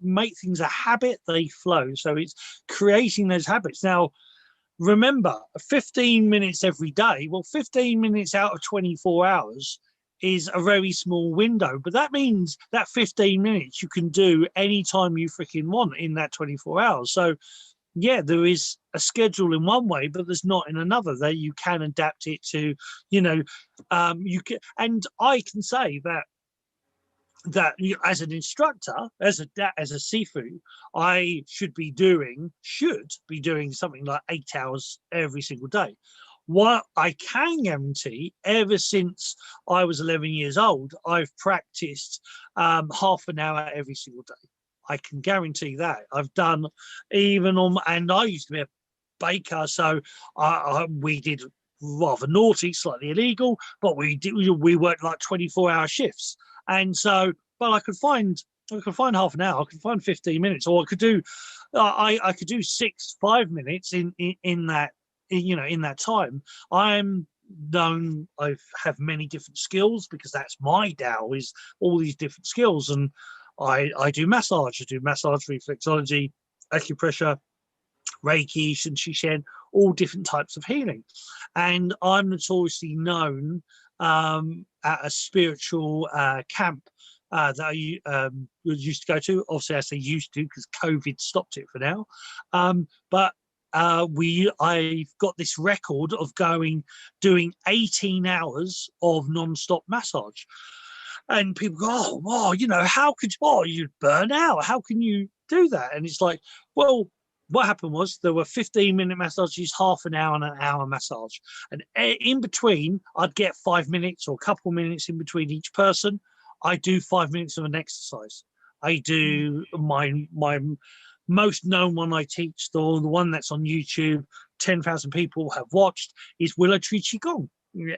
make things a habit, they flow. So it's creating those habits. Now, remember, 15 minutes every day, well, 15 minutes out of 24 hours is a very small window, but that means that 15 minutes you can do anytime you freaking want in that 24 hours. So yeah, there is a schedule in one way, but there's not in another. That you can adapt it to, you know, you can. And I can say that as an instructor, as a Sifu, I should be doing something like 8 hours every single day. What I can guarantee, ever since I was 11 years old, I've practiced half an hour every single day. I can guarantee that. I've done and I used to be a baker, so we did rather naughty, slightly illegal, but we worked like 24-hour shifts. And so, but I could find half an hour, I could find 15 minutes, or I could do, I could do 5 minutes in that, you know, in that time. I have many different skills, because that's my Tao, is all these different skills. And I do massage, reflexology, acupressure, Reiki, Shun, all different types of healing. And I'm notoriously known at a spiritual camp that I used to go to. Obviously, I say used to because COVID stopped it for now. But I've got this record of doing 18 hours of non-stop massage. And people go, oh, wow, you know, how could you'd burn out? How can you do that? And it's like, well, what happened was there were 15-minute massages, half an hour and an hour massage. And in between, I'd get 5 minutes or a couple of minutes in between each person. I do 5 minutes of an exercise. I do my most known one I teach, the one that's on YouTube, 10,000 people have watched, is Willow Tree Qigong.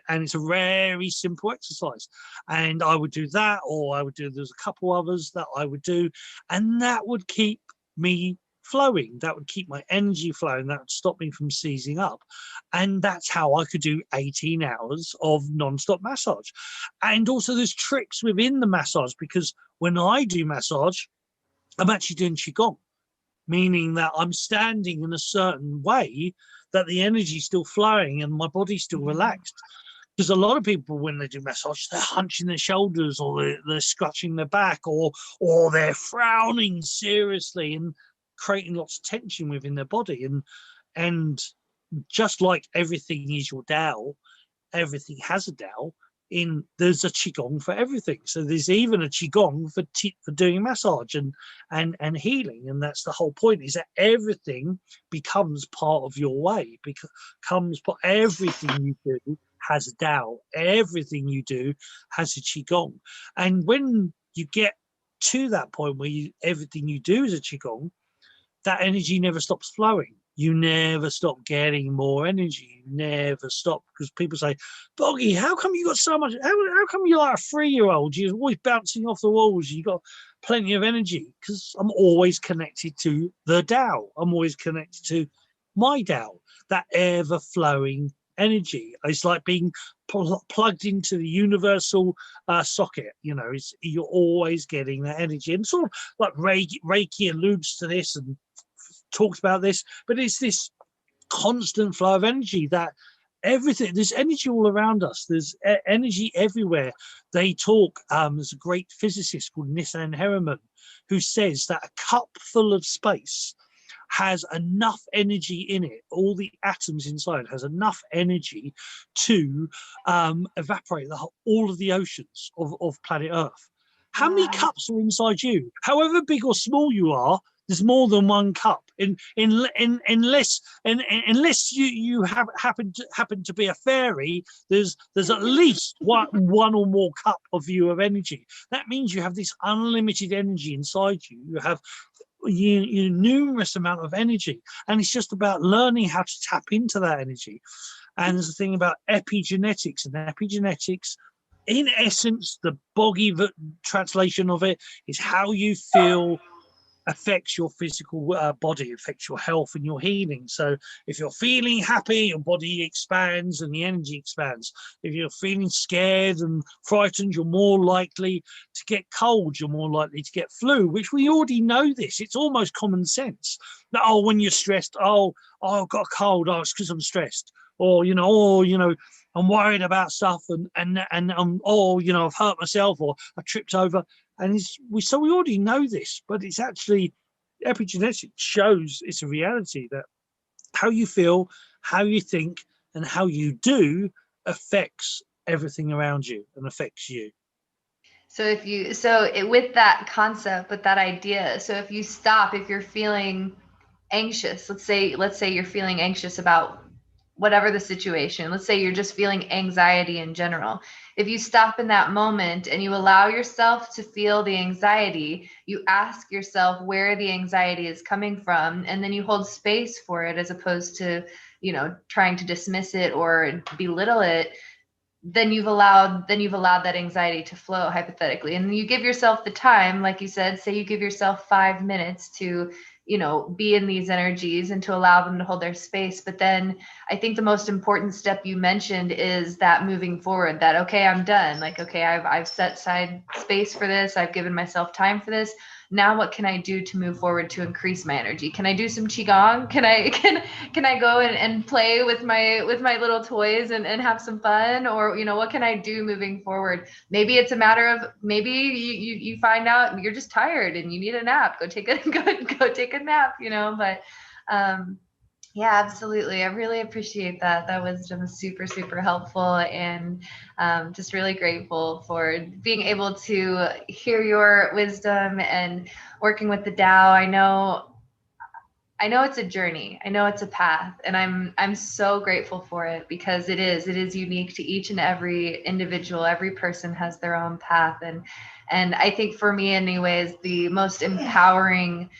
And it's a very simple exercise. And I would do that, or there's a couple others that I would do, and that would keep me flowing. That would keep my energy flowing. That would stop me from seizing up. And that's how I could do 18 hours of non-stop massage. And also there's tricks within the massage, because when I do massage, I'm actually doing Qigong, meaning that I'm standing in a certain way that the energy is still flowing and my body's still relaxed. Because a lot of people, when they do massage, they're hunching their shoulders, or they're scratching their back, or they're frowning seriously and creating lots of tension within their body. And just like everything is your Tao, everything has a Tao. There's a Qigong for everything. So there's even a Qigong for doing massage and healing. And that's the whole point, is that everything becomes part of your way, everything you do has a Tao. Everything you do has a Qigong. And when you get to that point where everything you do is a Qigong, that energy never stops flowing. You never stop getting more energy. You never stop. Because people say, Boggie, how come you got so much? How come you're like a 3-year-old? You're always bouncing off the walls. You got plenty of energy. Because I'm always connected to the Tao. I'm always connected to my Tao, that ever flowing energy. It's like being plugged into the universal socket. You're always getting that energy. And sort of like Reiki alludes to this and talks about this, but it's this constant flow of energy, that everything, there's energy all around us. There's energy everywhere. They talk, there's a great physicist called Nissan Herriman who says that a cup full of space has enough energy in it, all the atoms inside has enough energy to evaporate all of the oceans of planet Earth. How many cups are inside you? However big or small you are, there's more than one cup. Unless you happen to be a fairy, there's at least one or more cup of you of energy. That means you have this unlimited energy inside you. You have numerous amount of energy, and it's just about learning how to tap into that energy. And there's a thing about epigenetics, and epigenetics, in essence, the Boggie translation of it is how you feel affects your physical body, affects your health and your healing. So if you're feeling happy, your body expands and the energy expands. If you're feeling scared and frightened, you're more likely to get cold, you're more likely to get flu, which we already know this. It's almost common sense that, when you're stressed, I've got a cold, it's because I'm stressed. Or I'm worried about stuff, and I've hurt myself, or I tripped over. And we already know this, but it's actually, epigenetics shows it's a reality that how you feel, how you think, and how you do affects everything around you and affects you. So with that concept, with that idea, so if you're feeling anxious, let's say you're feeling anxious about whatever the situation, let's say you're just feeling anxiety in general. If you stop in that moment and you allow yourself to feel the anxiety, you ask yourself where the anxiety is coming from, and then you hold space for it, as opposed to, trying to dismiss it or belittle it, then you've allowed that anxiety to flow, hypothetically. And you give yourself the time, like you said, say you give yourself 5 minutes to be in these energies and to allow them to hold their space. But then I think the most important step you mentioned is that moving forward, that, okay, I'm done. Like, okay, I've set aside space for this. I've given myself time for this. Now what can I do to move forward to increase my energy? Can I do some Qigong? Can I go and play with my little toys and have some fun? Or, what can I do moving forward? Maybe it's a matter of, maybe you find out you're just tired and you need a nap. Go take a nap, but yeah, absolutely. I really appreciate that. That wisdom is super, super helpful, and just really grateful for being able to hear your wisdom and working with the Tao. I know it's a journey. I know it's a path, and I'm so grateful for it, because it is unique to each and every individual. Every person has their own path, and I think for me, anyways, the most empowering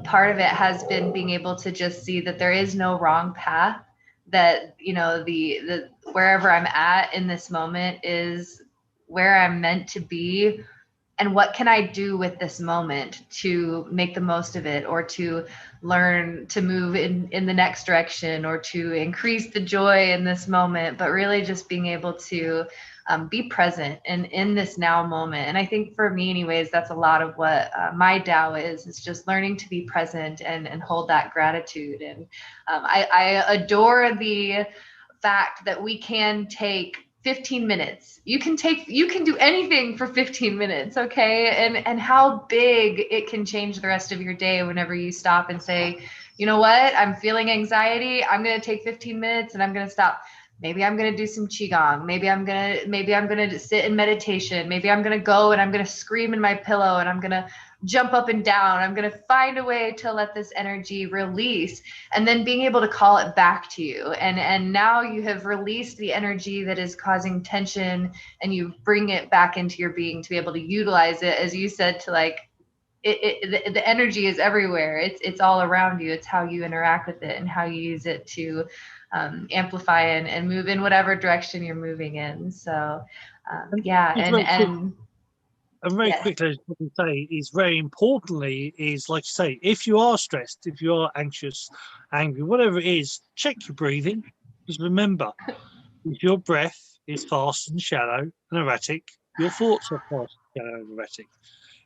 part of it has been being able to just see that there is no wrong path. That the wherever I'm at in this moment is where I'm meant to be, and what can I do with this moment to make the most of it, or to learn to move in the next direction, or to increase the joy in this moment, but really just being able to be present and in this now moment. And I think for me anyways, that's a lot of what my Tao is just learning to be present and hold that gratitude. And I adore the fact that we can take 15 minutes. You can do anything for 15 minutes, okay? And how big it can change the rest of your day whenever you stop and say, you know what? I'm feeling anxiety. I'm going to take 15 minutes and I'm going to stop. Maybe I'm going to do some Qigong. Maybe I'm going to sit in meditation. Maybe I'm going to go and I'm going to scream in my pillow and I'm going to jump up and down. I'm going to find a way to let this energy release, and then being able to call it back to you. And now you have released the energy that is causing tension, and you bring it back into your being to be able to utilize it, as you said, to like, the energy is everywhere. It's all around you. It's how you interact with it and how you use it to amplify and move in whatever direction you're moving in. So yeah. And very quickly, what I say is very importantly is, like you say, if you are stressed, if you are anxious, angry, whatever it is, check your breathing. Just remember, if your breath is fast and shallow and erratic, your thoughts are fast, shallow and erratic.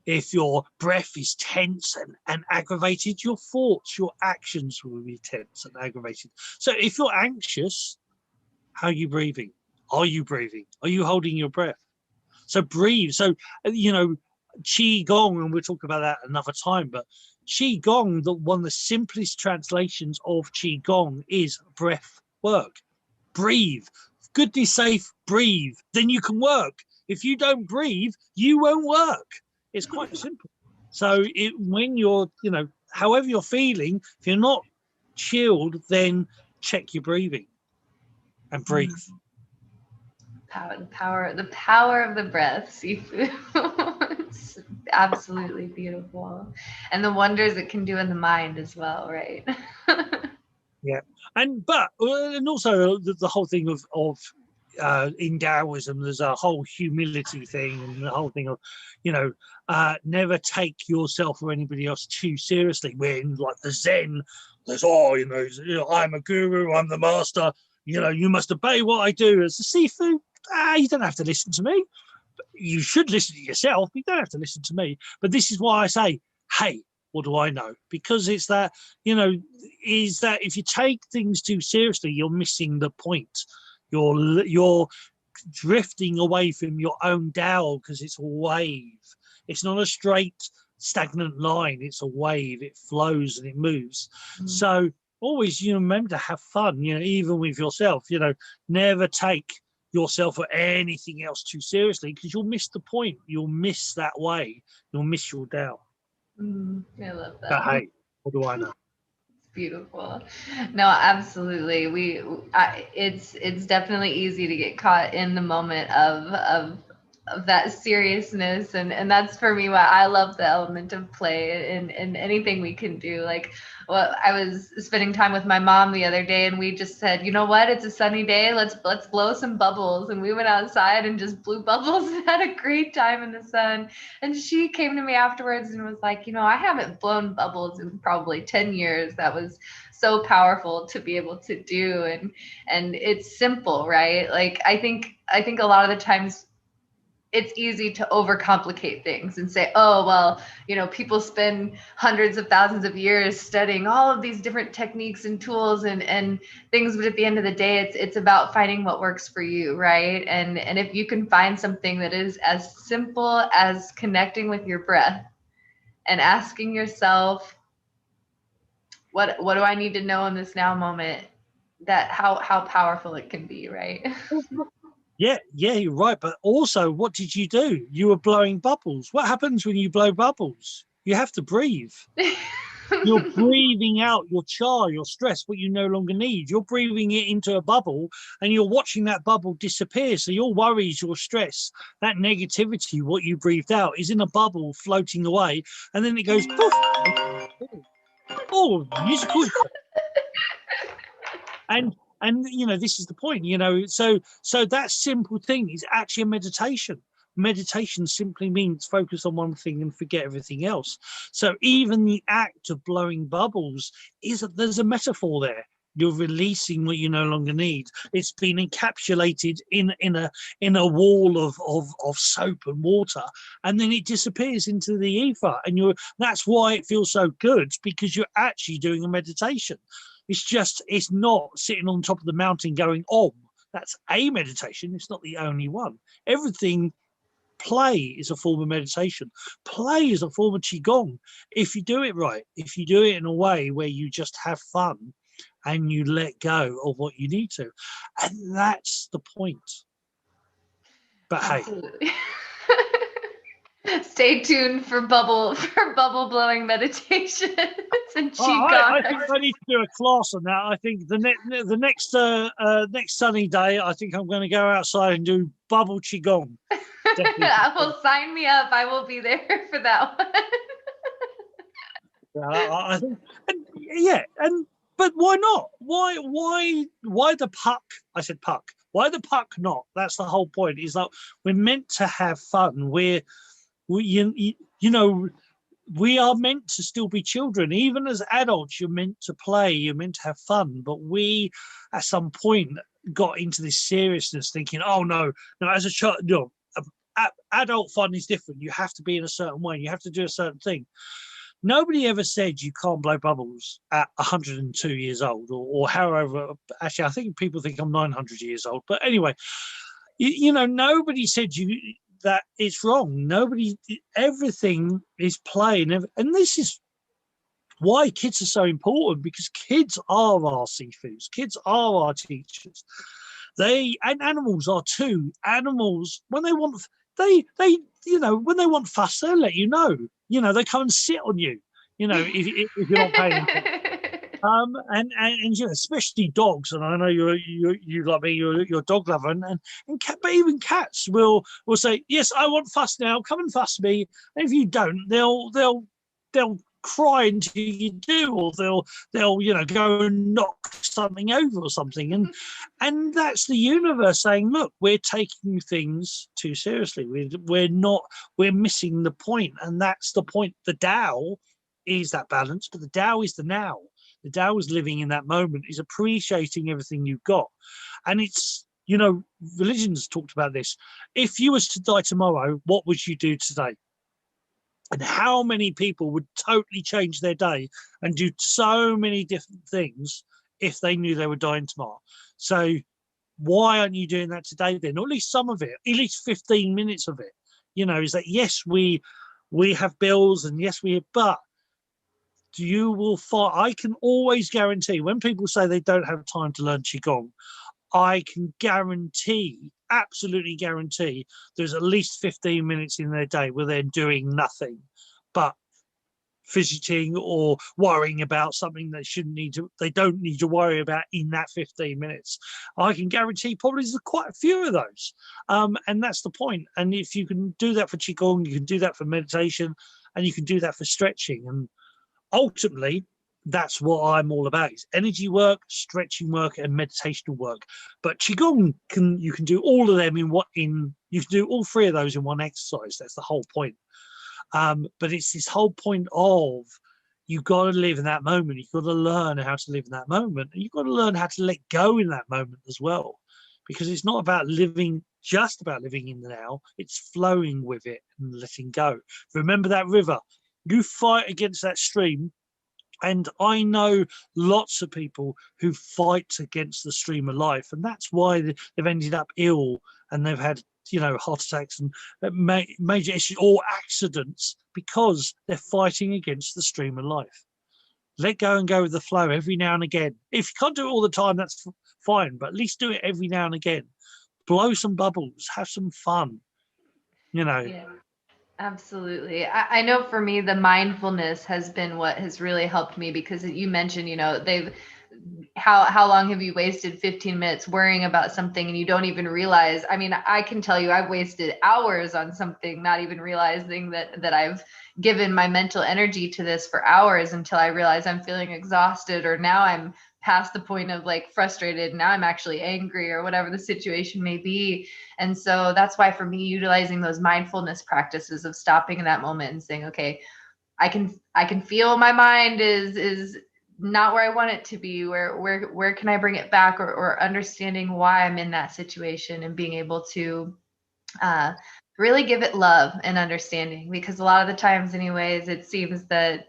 If your breath is tense and aggravated, your thoughts, your actions will be tense and aggravated. So if you're anxious, how are you breathing? Are you breathing? Are you holding your breath? So breathe. So, you know, Qigong, and we'll talk about that another time, but Qigong, one of the simplest translations of Qigong is breath work. Breathe. Goodness safe, breathe. Then you can work. If you don't breathe, you won't work. It's quite simple. So when you're, you know, however you're feeling, if you're not chilled, then check your breathing and breathe. The power of the breath, Sifu. It's absolutely beautiful, and the wonders it can do in the mind as well, right? Yeah, and also the whole thing of in Daoism, there's a whole humility thing, and the whole thing of, you know, never take yourself or anybody else too seriously. When like the Zen, there's you know, I'm a guru, I'm the master. You know, you must obey what I do. As a Sifu, you don't have to listen to me. You should listen to yourself. You don't have to listen to me. But this is why I say, hey, what do I know? Because it's that, you know, is that if you take things too seriously, you're missing the point. You're drifting away from your own Tao, because it's a wave. It's not a straight, stagnant line. It's a wave. It flows and it moves. So always, you know, remember to have fun, you know, even with yourself. You know, never take yourself or anything else too seriously, because you'll miss the point. You'll miss that way. You'll miss your Tao. I love that. But hey, what do I know? Beautiful. No, absolutely. It's definitely easy to get caught in the moment of that seriousness, and that's for me why I love the element of play in anything we can do. Like, well, I was spending time with my mom the other day, and we just said, you know what, it's a sunny day, let's blow some bubbles. And we went outside and just blew bubbles and had a great time in the sun. And she came to me afterwards and was like, you know, I haven't blown bubbles in probably 10 years. That was so powerful to be able to do. And it's simple, right? Like, I think a lot of the times it's easy to overcomplicate things and say, oh, well, you know, people spend hundreds of thousands of years studying all of these different techniques and tools and things. But at the end of the day, it's about finding what works for you, right? And if you can find something that is as simple as connecting with your breath and asking yourself, what do I need to know in this now moment, that how powerful it can be, right? Yeah, you're right. But also, what did you do? You were blowing bubbles. What happens when you blow bubbles? You have to breathe. You're breathing out your your stress, what you no longer need. You're breathing it into a bubble, and you're watching that bubble disappear. So your worries, your stress, that negativity, what you breathed out, is in a bubble floating away, and then it goes poof. Oh, musical. And you know, this is the point, you know, so that simple thing is actually a meditation. meditation simply means focus on one thing and forget everything else. So even the act of blowing bubbles there's a metaphor there. You're releasing what you no longer need. It's been encapsulated in a wall of soap and water, and then it disappears into the ether. And that's why it feels so good, because you're actually doing a meditation. It's not sitting on top of the mountain going om. That's a meditation. It's not the only one. Everything. Play is a form of meditation. Play is a form of Qigong. If you do it right, if you do it in a way where you just have fun and you let go of what you need to. And that's the point. But Absolutely. Stay tuned for bubble blowing meditations and Qigong. I think I need to do a class on that. I think the next sunny day, I think I'm going to go outside and do bubble Qigong. Well, sign me up. I will be there for that one. I think, but why not? Why the puck? I said puck. Why the puck not? That's the whole point. Is that we're meant to have fun. We are meant to still be children. Even as adults, you're meant to play. You're meant to have fun. But we, at some point, got into this seriousness, thinking, "Oh no, as a child, no." Adult fun is different. You have to be in a certain way. You have to do a certain thing. Nobody ever said you can't blow bubbles at 102 years old or however. Actually, I think people think I'm 900 years old. But anyway, nobody said that it's wrong. Everything is playing. And this is why kids are so important, because kids are our Sifus. Kids are our teachers. And animals are too. Animals, when they want... when they want fuss, they'll let you know. They come and sit on you. If you're not paying attention. And especially dogs. And I know you like me. You're a dog lover, but even cats will say, "Yes, I want fuss now. Come and fuss me." And if you don't, they'll cry until you do, or they'll go and knock something over or something, and that's the universe saying, look, we're taking things too seriously. We're missing the point, and that's the point. The Tao is that balance, but the Tao is the now. The Tao is living in that moment, is appreciating everything you've got. And it's, religion's talked about this. If you was to die tomorrow, what would you do today? And how many people would totally change their day and do so many different things if they knew they were dying tomorrow? So why aren't you doing that today then? Or at least some of it, at least 15 minutes of it, is that, yes, we have bills, and yes, but you will find, I can always guarantee, when people say they don't have time to learn Qigong, I can absolutely guarantee there's at least 15 minutes in their day where they're doing nothing but fidgeting or worrying about something they don't need to worry about in that 15 minutes. I can guarantee probably there's quite a few of those. And that's the point. And if you can do that for Qigong, you can do that for meditation, and you can do that for stretching. And ultimately, that's what I'm all about. It's energy work, stretching work, and meditational work. But Qigong you can do all of them you can do all three of those in one exercise. That's the whole point. But it's this whole point of, you've got to live in that moment. You've got to learn how to live in that moment, and you've got to learn how to let go in that moment as well, because it's not about just about living in the now. It's flowing with it and letting go. Remember that river. You fight against that stream. And I know lots of people who fight against the stream of life, and that's why they've ended up ill, and they've had heart attacks and major issues or accidents, because they're fighting against the stream of life. Let go and go with the flow every now and again. If you can't do it all the time, that's fine, but at least do it every now and again. Blow some bubbles, have some fun. Yeah. Absolutely. I know for me, the mindfulness has been what has really helped me, because you mentioned, how long have you wasted 15 minutes worrying about something and you don't even realize? I mean, I can tell you I've wasted hours on something, not even realizing that I've given my mental energy to this for hours, until I realize I'm feeling exhausted, or now I'm past the point of like frustrated. Now I'm actually angry or whatever the situation may be. And so that's why for me, utilizing those mindfulness practices of stopping in that moment and saying, okay, I can feel my mind is not where I want it to be. Where can I bring it back, or understanding why I'm in that situation and being able to really give it love and understanding, because a lot of the times anyways, it seems that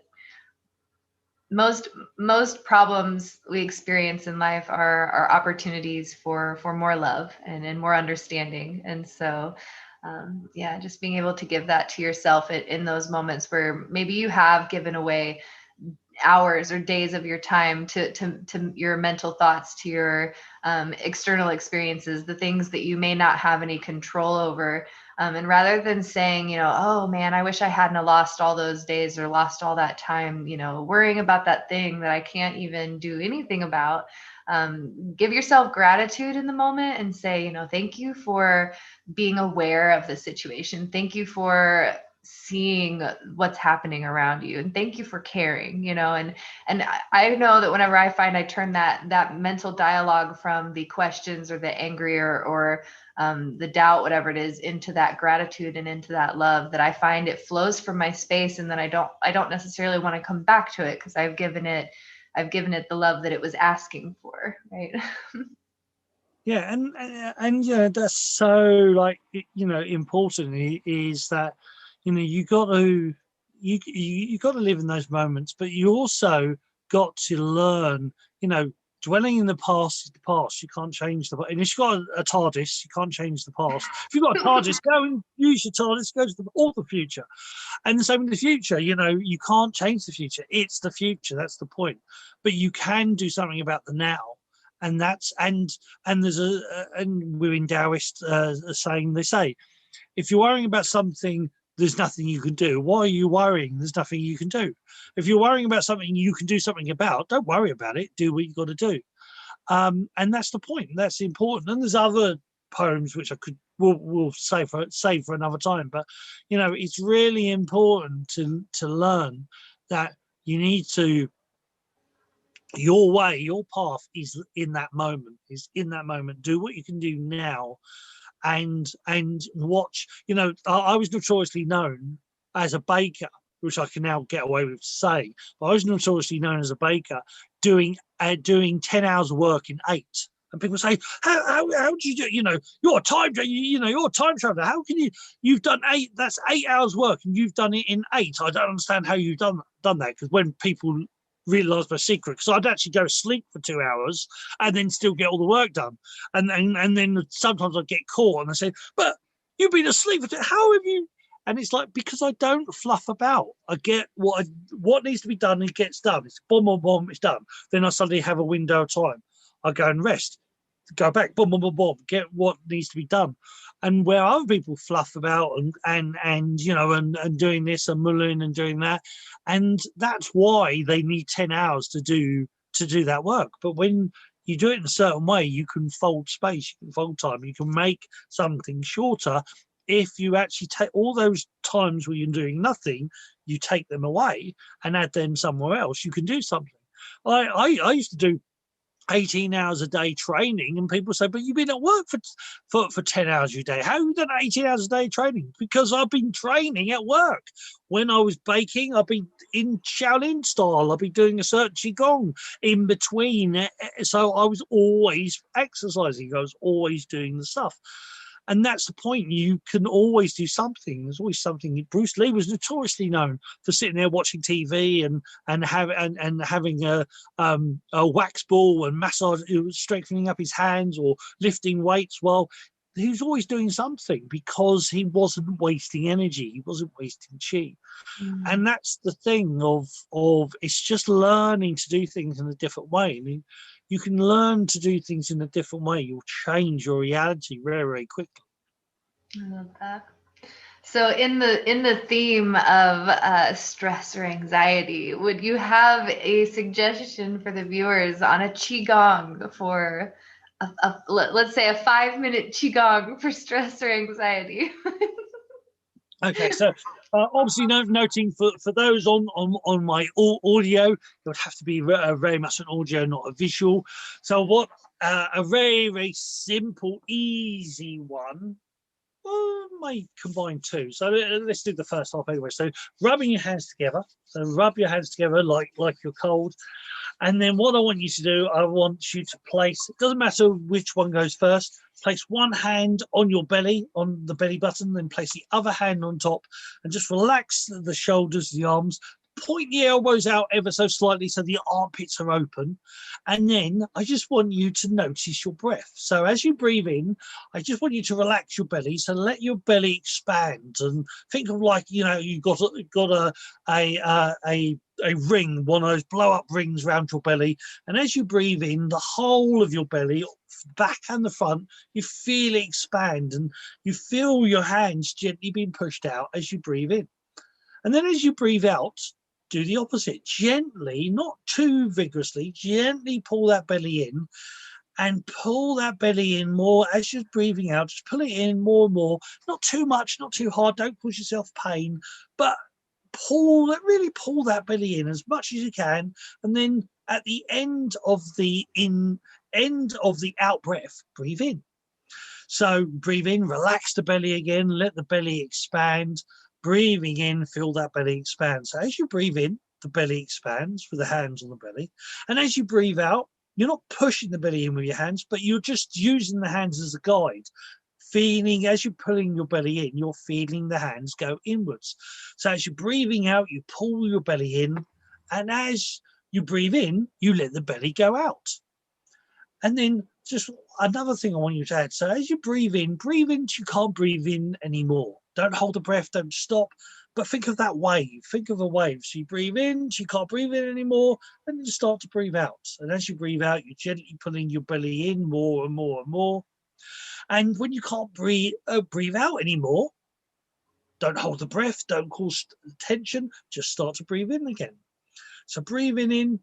most problems we experience in life are opportunities for more love and more understanding. And so yeah, just being able to give that to yourself in those moments where maybe you have given away hours or days of your time to your mental thoughts, to your external experiences, the things that you may not have any control over. And rather than saying, you know, oh man, I wish I hadn't lost all those days or lost all that time, you know, worrying about that thing that I can't even do anything about, give yourself gratitude in the moment and say, you know, thank you for being aware of the situation. Thank you for seeing what's happening around you, and thank you for caring, you know. And I know that whenever I find I turn that mental dialogue from the questions or the angry or the doubt, whatever it is, into that gratitude and into that love, that I find it flows from my space, and then I don't necessarily want to come back to it because I've given it the love that it was asking for, right? Yeah, and you know, that's so like, you know, important is that, you know, you got to live in those moments, but you also got to learn, you know, dwelling in the past is the past. You can't change the, and if you've got a TARDIS, you can't change the past. If you've got a TARDIS, go and use your TARDIS, go to the future. And the same in the future, you know, you can't change the future. It's the future. That's the point. But you can do something about the now. And that's, and there's and we're in Daoist saying, they say, if you're worrying about something, there's nothing you can do. Why are you worrying? There's nothing you can do. If you're worrying about something you can do something about, don't worry about it. Do what you got to do. And that's the point. That's important. And there's other poems which we'll save for another time. But you know, it's really important to learn that you need to, your way, your path is in that moment. Do what you can do now, and watch. You know, I was notoriously known as a baker, which I can now get away with to say, but I was notoriously known as a baker doing 10 hours of work in 8. And people say, how do you do, you know, you're a time, you know, you're a time traveler. How can you've done 8, that's 8 hours work and you've done it in 8. I don't understand how you've done that. Because when people realised my secret, because I'd actually go to sleep for 2 hours and then still get all the work done. And then sometimes I'd get caught and they say, but you've been asleep for how have you? And it's like, because I don't fluff about. I get what needs to be done, it gets done. It's boom, boom, boom, it's done. Then I suddenly have a window of time. I go and rest, go back, boom, boom, boom, boom, get what needs to be done. And where other people fluff about and you know, and doing this and mulling and doing that, and that's why they need 10 hours to do that work. But when you do it in a certain way, you can fold space, you can fold time, you can make something shorter. If you actually take all those times where you're doing nothing, you take them away and add them somewhere else, you can do something. I used to do 18 hours a day training, and people say, but you've been at work for 10 hours a day. How have you done 18 hours a day training? Because I've been training at work. When I was baking, I've been in Shaolin style. I've been doing a certain Qigong in between. So I was always exercising. I was always doing the stuff. And that's the point. You can always do something. There's always something. Bruce Lee was notoriously known for sitting there watching TV and having a wax ball and massage, strengthening up his hands or lifting weights. Well, he was always doing something because he wasn't wasting energy. He wasn't wasting chi. And that's the thing of it's just learning to do things in a different way. I mean, you can learn to do things in a different way. You'll change your reality very, very quickly. I love that. So in the theme of stress or anxiety, would you have a suggestion for the viewers on a Qigong for let's say a 5-minute Qigong for stress or anxiety? Okay, so Obviously, noting for those on my audio, it would have to be very much an audio, not a visual. So what a very simple, easy one. Well, might combine two. So let's do the first half anyway. So rubbing your hands together. So rub your hands together like you're cold. And then what I want you to do, I want you to place, it doesn't matter which one goes first, place one hand on your belly, on the belly button, then place the other hand on top and just relax the shoulders, the arms, point the elbows out ever so slightly so the armpits are open. And then I just want you to notice your breath. So as you breathe in, I just want you to relax your belly. So let your belly expand and think of like, you know, you've got a ring, one of those blow up rings around your belly. And as you breathe in, the whole of your belly, back and the front, you feel it expand and you feel your hands gently being pushed out as you breathe in. And then as you breathe out, do the opposite. Gently, not too vigorously, gently pull that belly in and pull that belly in more as you're breathing out. Just pull it in more and more. Not too much, not too hard. Don't cause yourself pain, but really pull that belly in as much as you can. And then at the end of the out breath, breathe in. So breathe in, relax the belly again, let the belly expand. Breathing in, feel that belly expand. So as you breathe in, the belly expands with the hands on the belly. And as you breathe out, you're not pushing the belly in with your hands, but you're just using the hands as a guide. Feeling, as you're pulling your belly in, you're feeling the hands go inwards. So as you're breathing out, you pull your belly in. And as you breathe in, you let the belly go out. And then just another thing I want you to add. So as you breathe in till you can't breathe in anymore. Don't hold the breath, don't stop, but think of that wave. Think of a wave. So you breathe in till you can't breathe in anymore, and then you start to breathe out. And as you breathe out, you're gently pulling your belly in more and more and more. And when you can't breathe out anymore, don't hold the breath, don't cause tension, just start to breathe in again. So breathing in,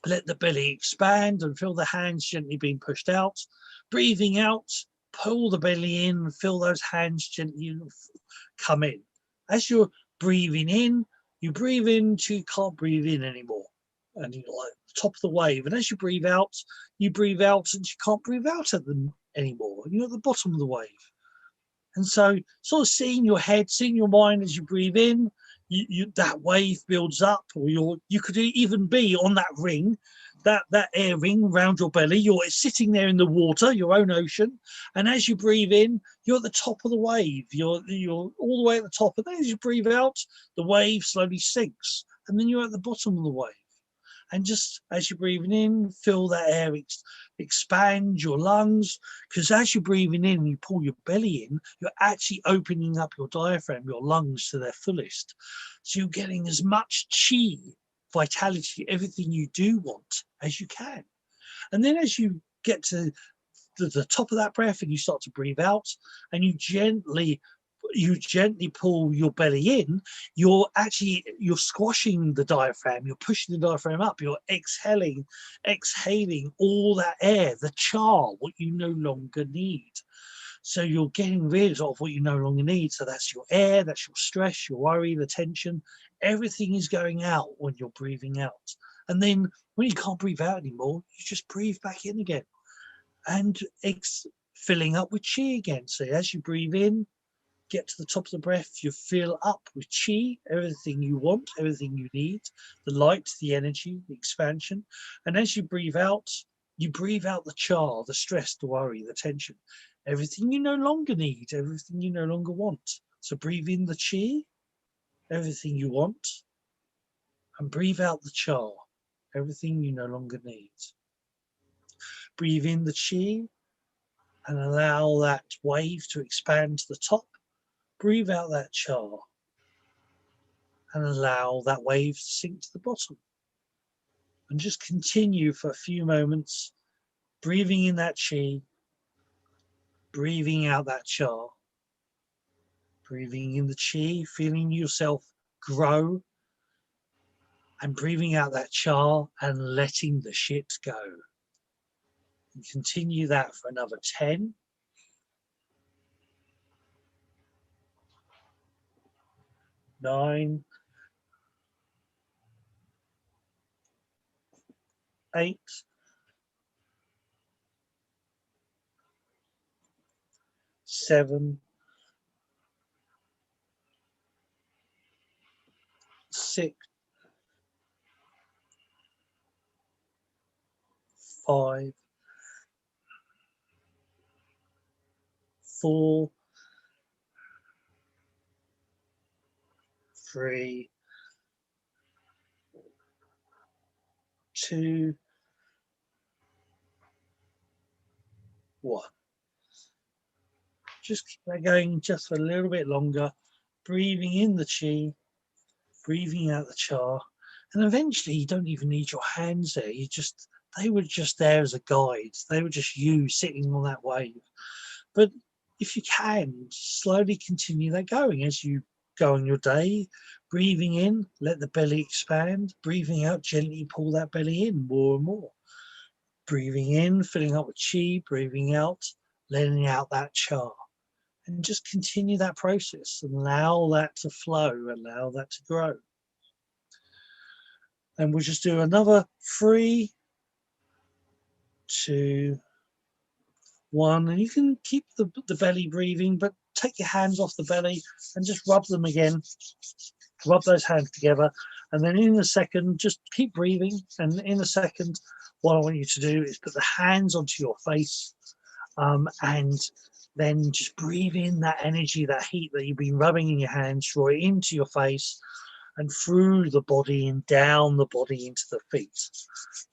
let the belly expand and feel the hands gently being pushed out. Breathing out, pull the belly in and feel those hands gently come in. As you're breathing in, you breathe in till you can't breathe in anymore. And you're like top of the wave. And as you breathe out and you can't breathe out at them anymore. You're at the bottom of the wave. And so sort of seeing your head, seeing your mind as you breathe in, that wave builds up, or you could even be on that ring, that air ring around your belly. You're sitting there in the water, your own ocean, and as you breathe in, you're at the top of the wave. You're all the way at the top, and then as you breathe out, the wave slowly sinks, and then you're at the bottom of the wave. And just as you're breathing in, feel that air expand your lungs, because as you're breathing in and you pull your belly in, you're actually opening up your diaphragm, your lungs to their fullest. So you're getting as much chi, vitality, everything you do want as you can. And then as you get to the top of that breath and you start to breathe out and you gently pull your belly in, you're squashing the diaphragm, you're pushing the diaphragm up, you're exhaling all that air, the char, what you no longer need. So you're getting rid of what you no longer need. So that's your air, that's your stress, your worry, the tension, everything is going out when you're breathing out. And then when you can't breathe out anymore, you just breathe back in again and filling up with chi again. So as you breathe in, get to the top of the breath, you fill up with chi, everything you want, everything you need, the light, the energy, the expansion. And as you breathe out the char, the stress, the worry, the tension, everything you no longer need, everything you no longer want. So breathe in the chi, everything you want, and breathe out the char, everything you no longer need. Breathe in the chi and allow that wave to expand to the top. Breathe out that char and allow that wave to sink to the bottom. And just continue for a few moments, breathing in that chi, breathing out that char, breathing in the chi, feeling yourself grow, and breathing out that char and letting the shit go. And continue that for another 10. 9, 8, 7, 6, 5, 4, 3, 2, 1. Just keep that going just a little bit longer, breathing in the chi, breathing out the cha, and eventually you don't even need your hands there. They were just there as a guide. They were just you sitting on that wave. But if you can, slowly continue that going as you go on your day, breathing in, let the belly expand, breathing out, gently pull that belly in more and more. Breathing in, filling up with chi, breathing out, letting out that cha. And just continue that process and allow that to flow, allow that to grow. And we'll just do another 3, 2, 1. And you can keep the belly breathing, but take your hands off the belly and just rub them again. Rub those hands together. And then in a second, just keep breathing. And in a second, what I want you to do is put the hands onto your face and then just breathe in that energy, that heat that you've been rubbing in your hands, draw it into your face and through the body and down the body into the feet.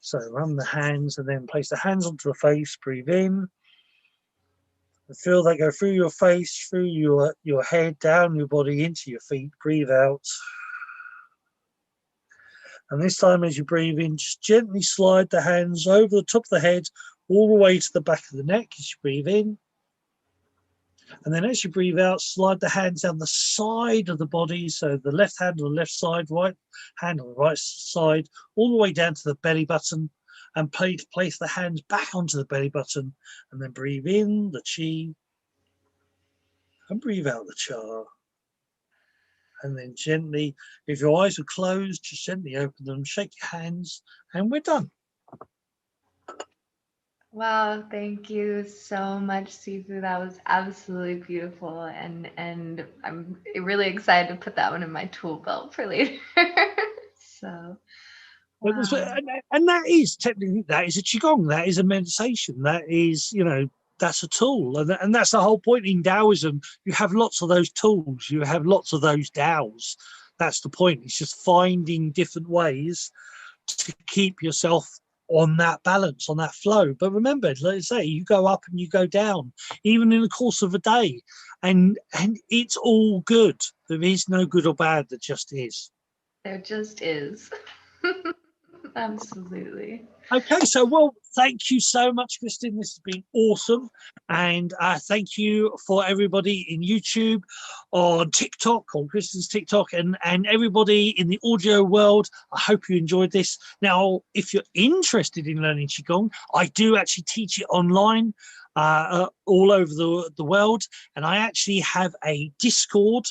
So run the hands and then place the hands onto the face, breathe in. And feel that go through your face, through your head, down your body, into your feet. Breathe out. And this time as you breathe in, just gently slide the hands over the top of the head, all the way to the back of the neck as you breathe in. And then as you breathe out, slide the hands down the side of the body. So the left hand on the left side, right hand on the right side, all the way down to the belly button. And place the hands back onto the belly button. And then breathe in the chi. And breathe out the cha. And then gently, if your eyes are closed, just gently open them, shake your hands, and we're done. Wow, thank you so much, Sifu. That was absolutely beautiful, and I'm really excited to put that one in my tool belt for later. So, wow. And that is technically, that is a Qigong, that is a meditation, that is, that's a tool. And that's the whole point in Daoism. You have lots of those tools, you have lots of those Daos. That's the point. It's just finding different ways to keep yourself on that balance, on that flow. But remember, let's say you go up and you go down, even in the course of a day, and it's all good. There is no good or bad, there just is. There just is. Absolutely. Okay, so well, thank you so much, Kristen. This has been awesome. And thank you for everybody in YouTube, on TikTok, on Kristen's TikTok, and everybody in the audio world. I hope you enjoyed this. Now, if you're interested in learning Qigong, I do actually teach it online all over the world. And I actually have a Discord,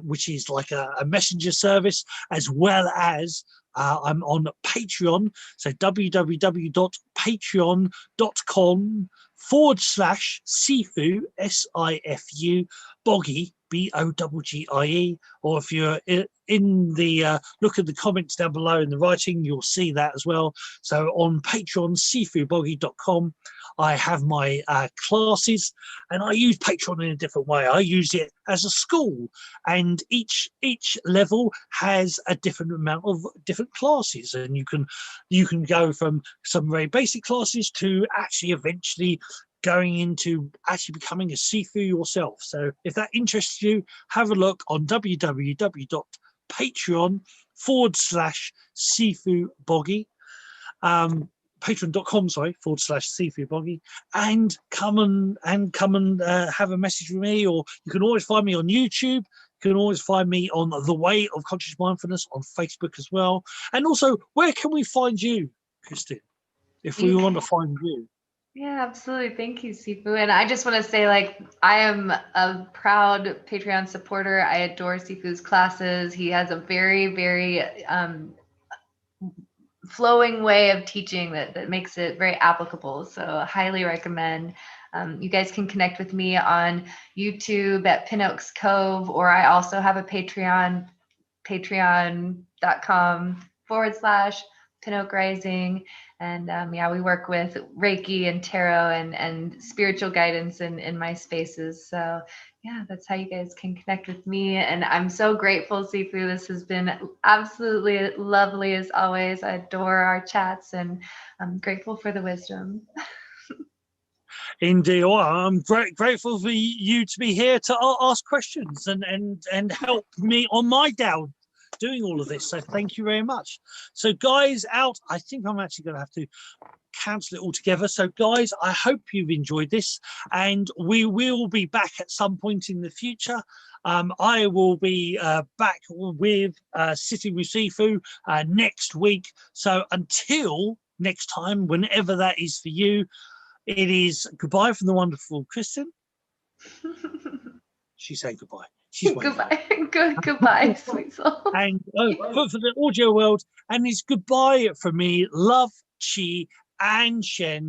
which is like a messenger service, as well as I'm on Patreon, so www.patreon.com/Sifu, SIFU, Boggie, BOGGIE, or if you're in the look at the comments down below in the writing, you'll see that as well. So on Patreon, sifuboggie.com, I have my classes, and I use Patreon in a different way. I use it as a school, and each level has a different amount of different classes, and you can go from some very basic classes to actually eventually going into actually becoming a Sifu yourself. So if that interests you, have a look on www.patreon.com/Sifu Boggie. Patreon.com/Sifu Boggie, and come and have a message with me, or you can always find me on YouTube. You can always find me on the Way of Conscious Mindfulness on Facebook as well. And also, where can we find you, Kristen, if we want to find you? Yeah, absolutely. Thank you, Sifu. And I just want to say, like, I am a proud Patreon supporter. I adore Sifu's classes. He has a very, very flowing way of teaching that makes it very applicable. So I highly recommend. You guys can connect with me on YouTube at Pinoak's Cove, or I also have a Patreon, patreon.com/Pinoakrising. And yeah, we work with Reiki and tarot and spiritual guidance in my spaces. So yeah, that's how you guys can connect with me. And I'm so grateful, Sifu. This has been absolutely lovely as always. I adore our chats, and I'm grateful for the wisdom. Indeed, well, I'm grateful for you to be here to ask questions and help me on my Dao doing all of this. So thank you very much. So guys out, I think I'm actually going to have to cancel it all together. So guys, I hope you've enjoyed this, and we will be back at some point in the future. I will be back with Sitting with Sifu next week. So until next time, whenever that is for you, it is goodbye from the wonderful Kristen. She's saying goodbye. She's waving. Goodbye. Goodbye, sweet soul. And for the audio world, and it's goodbye from me, love, chi, and Shen.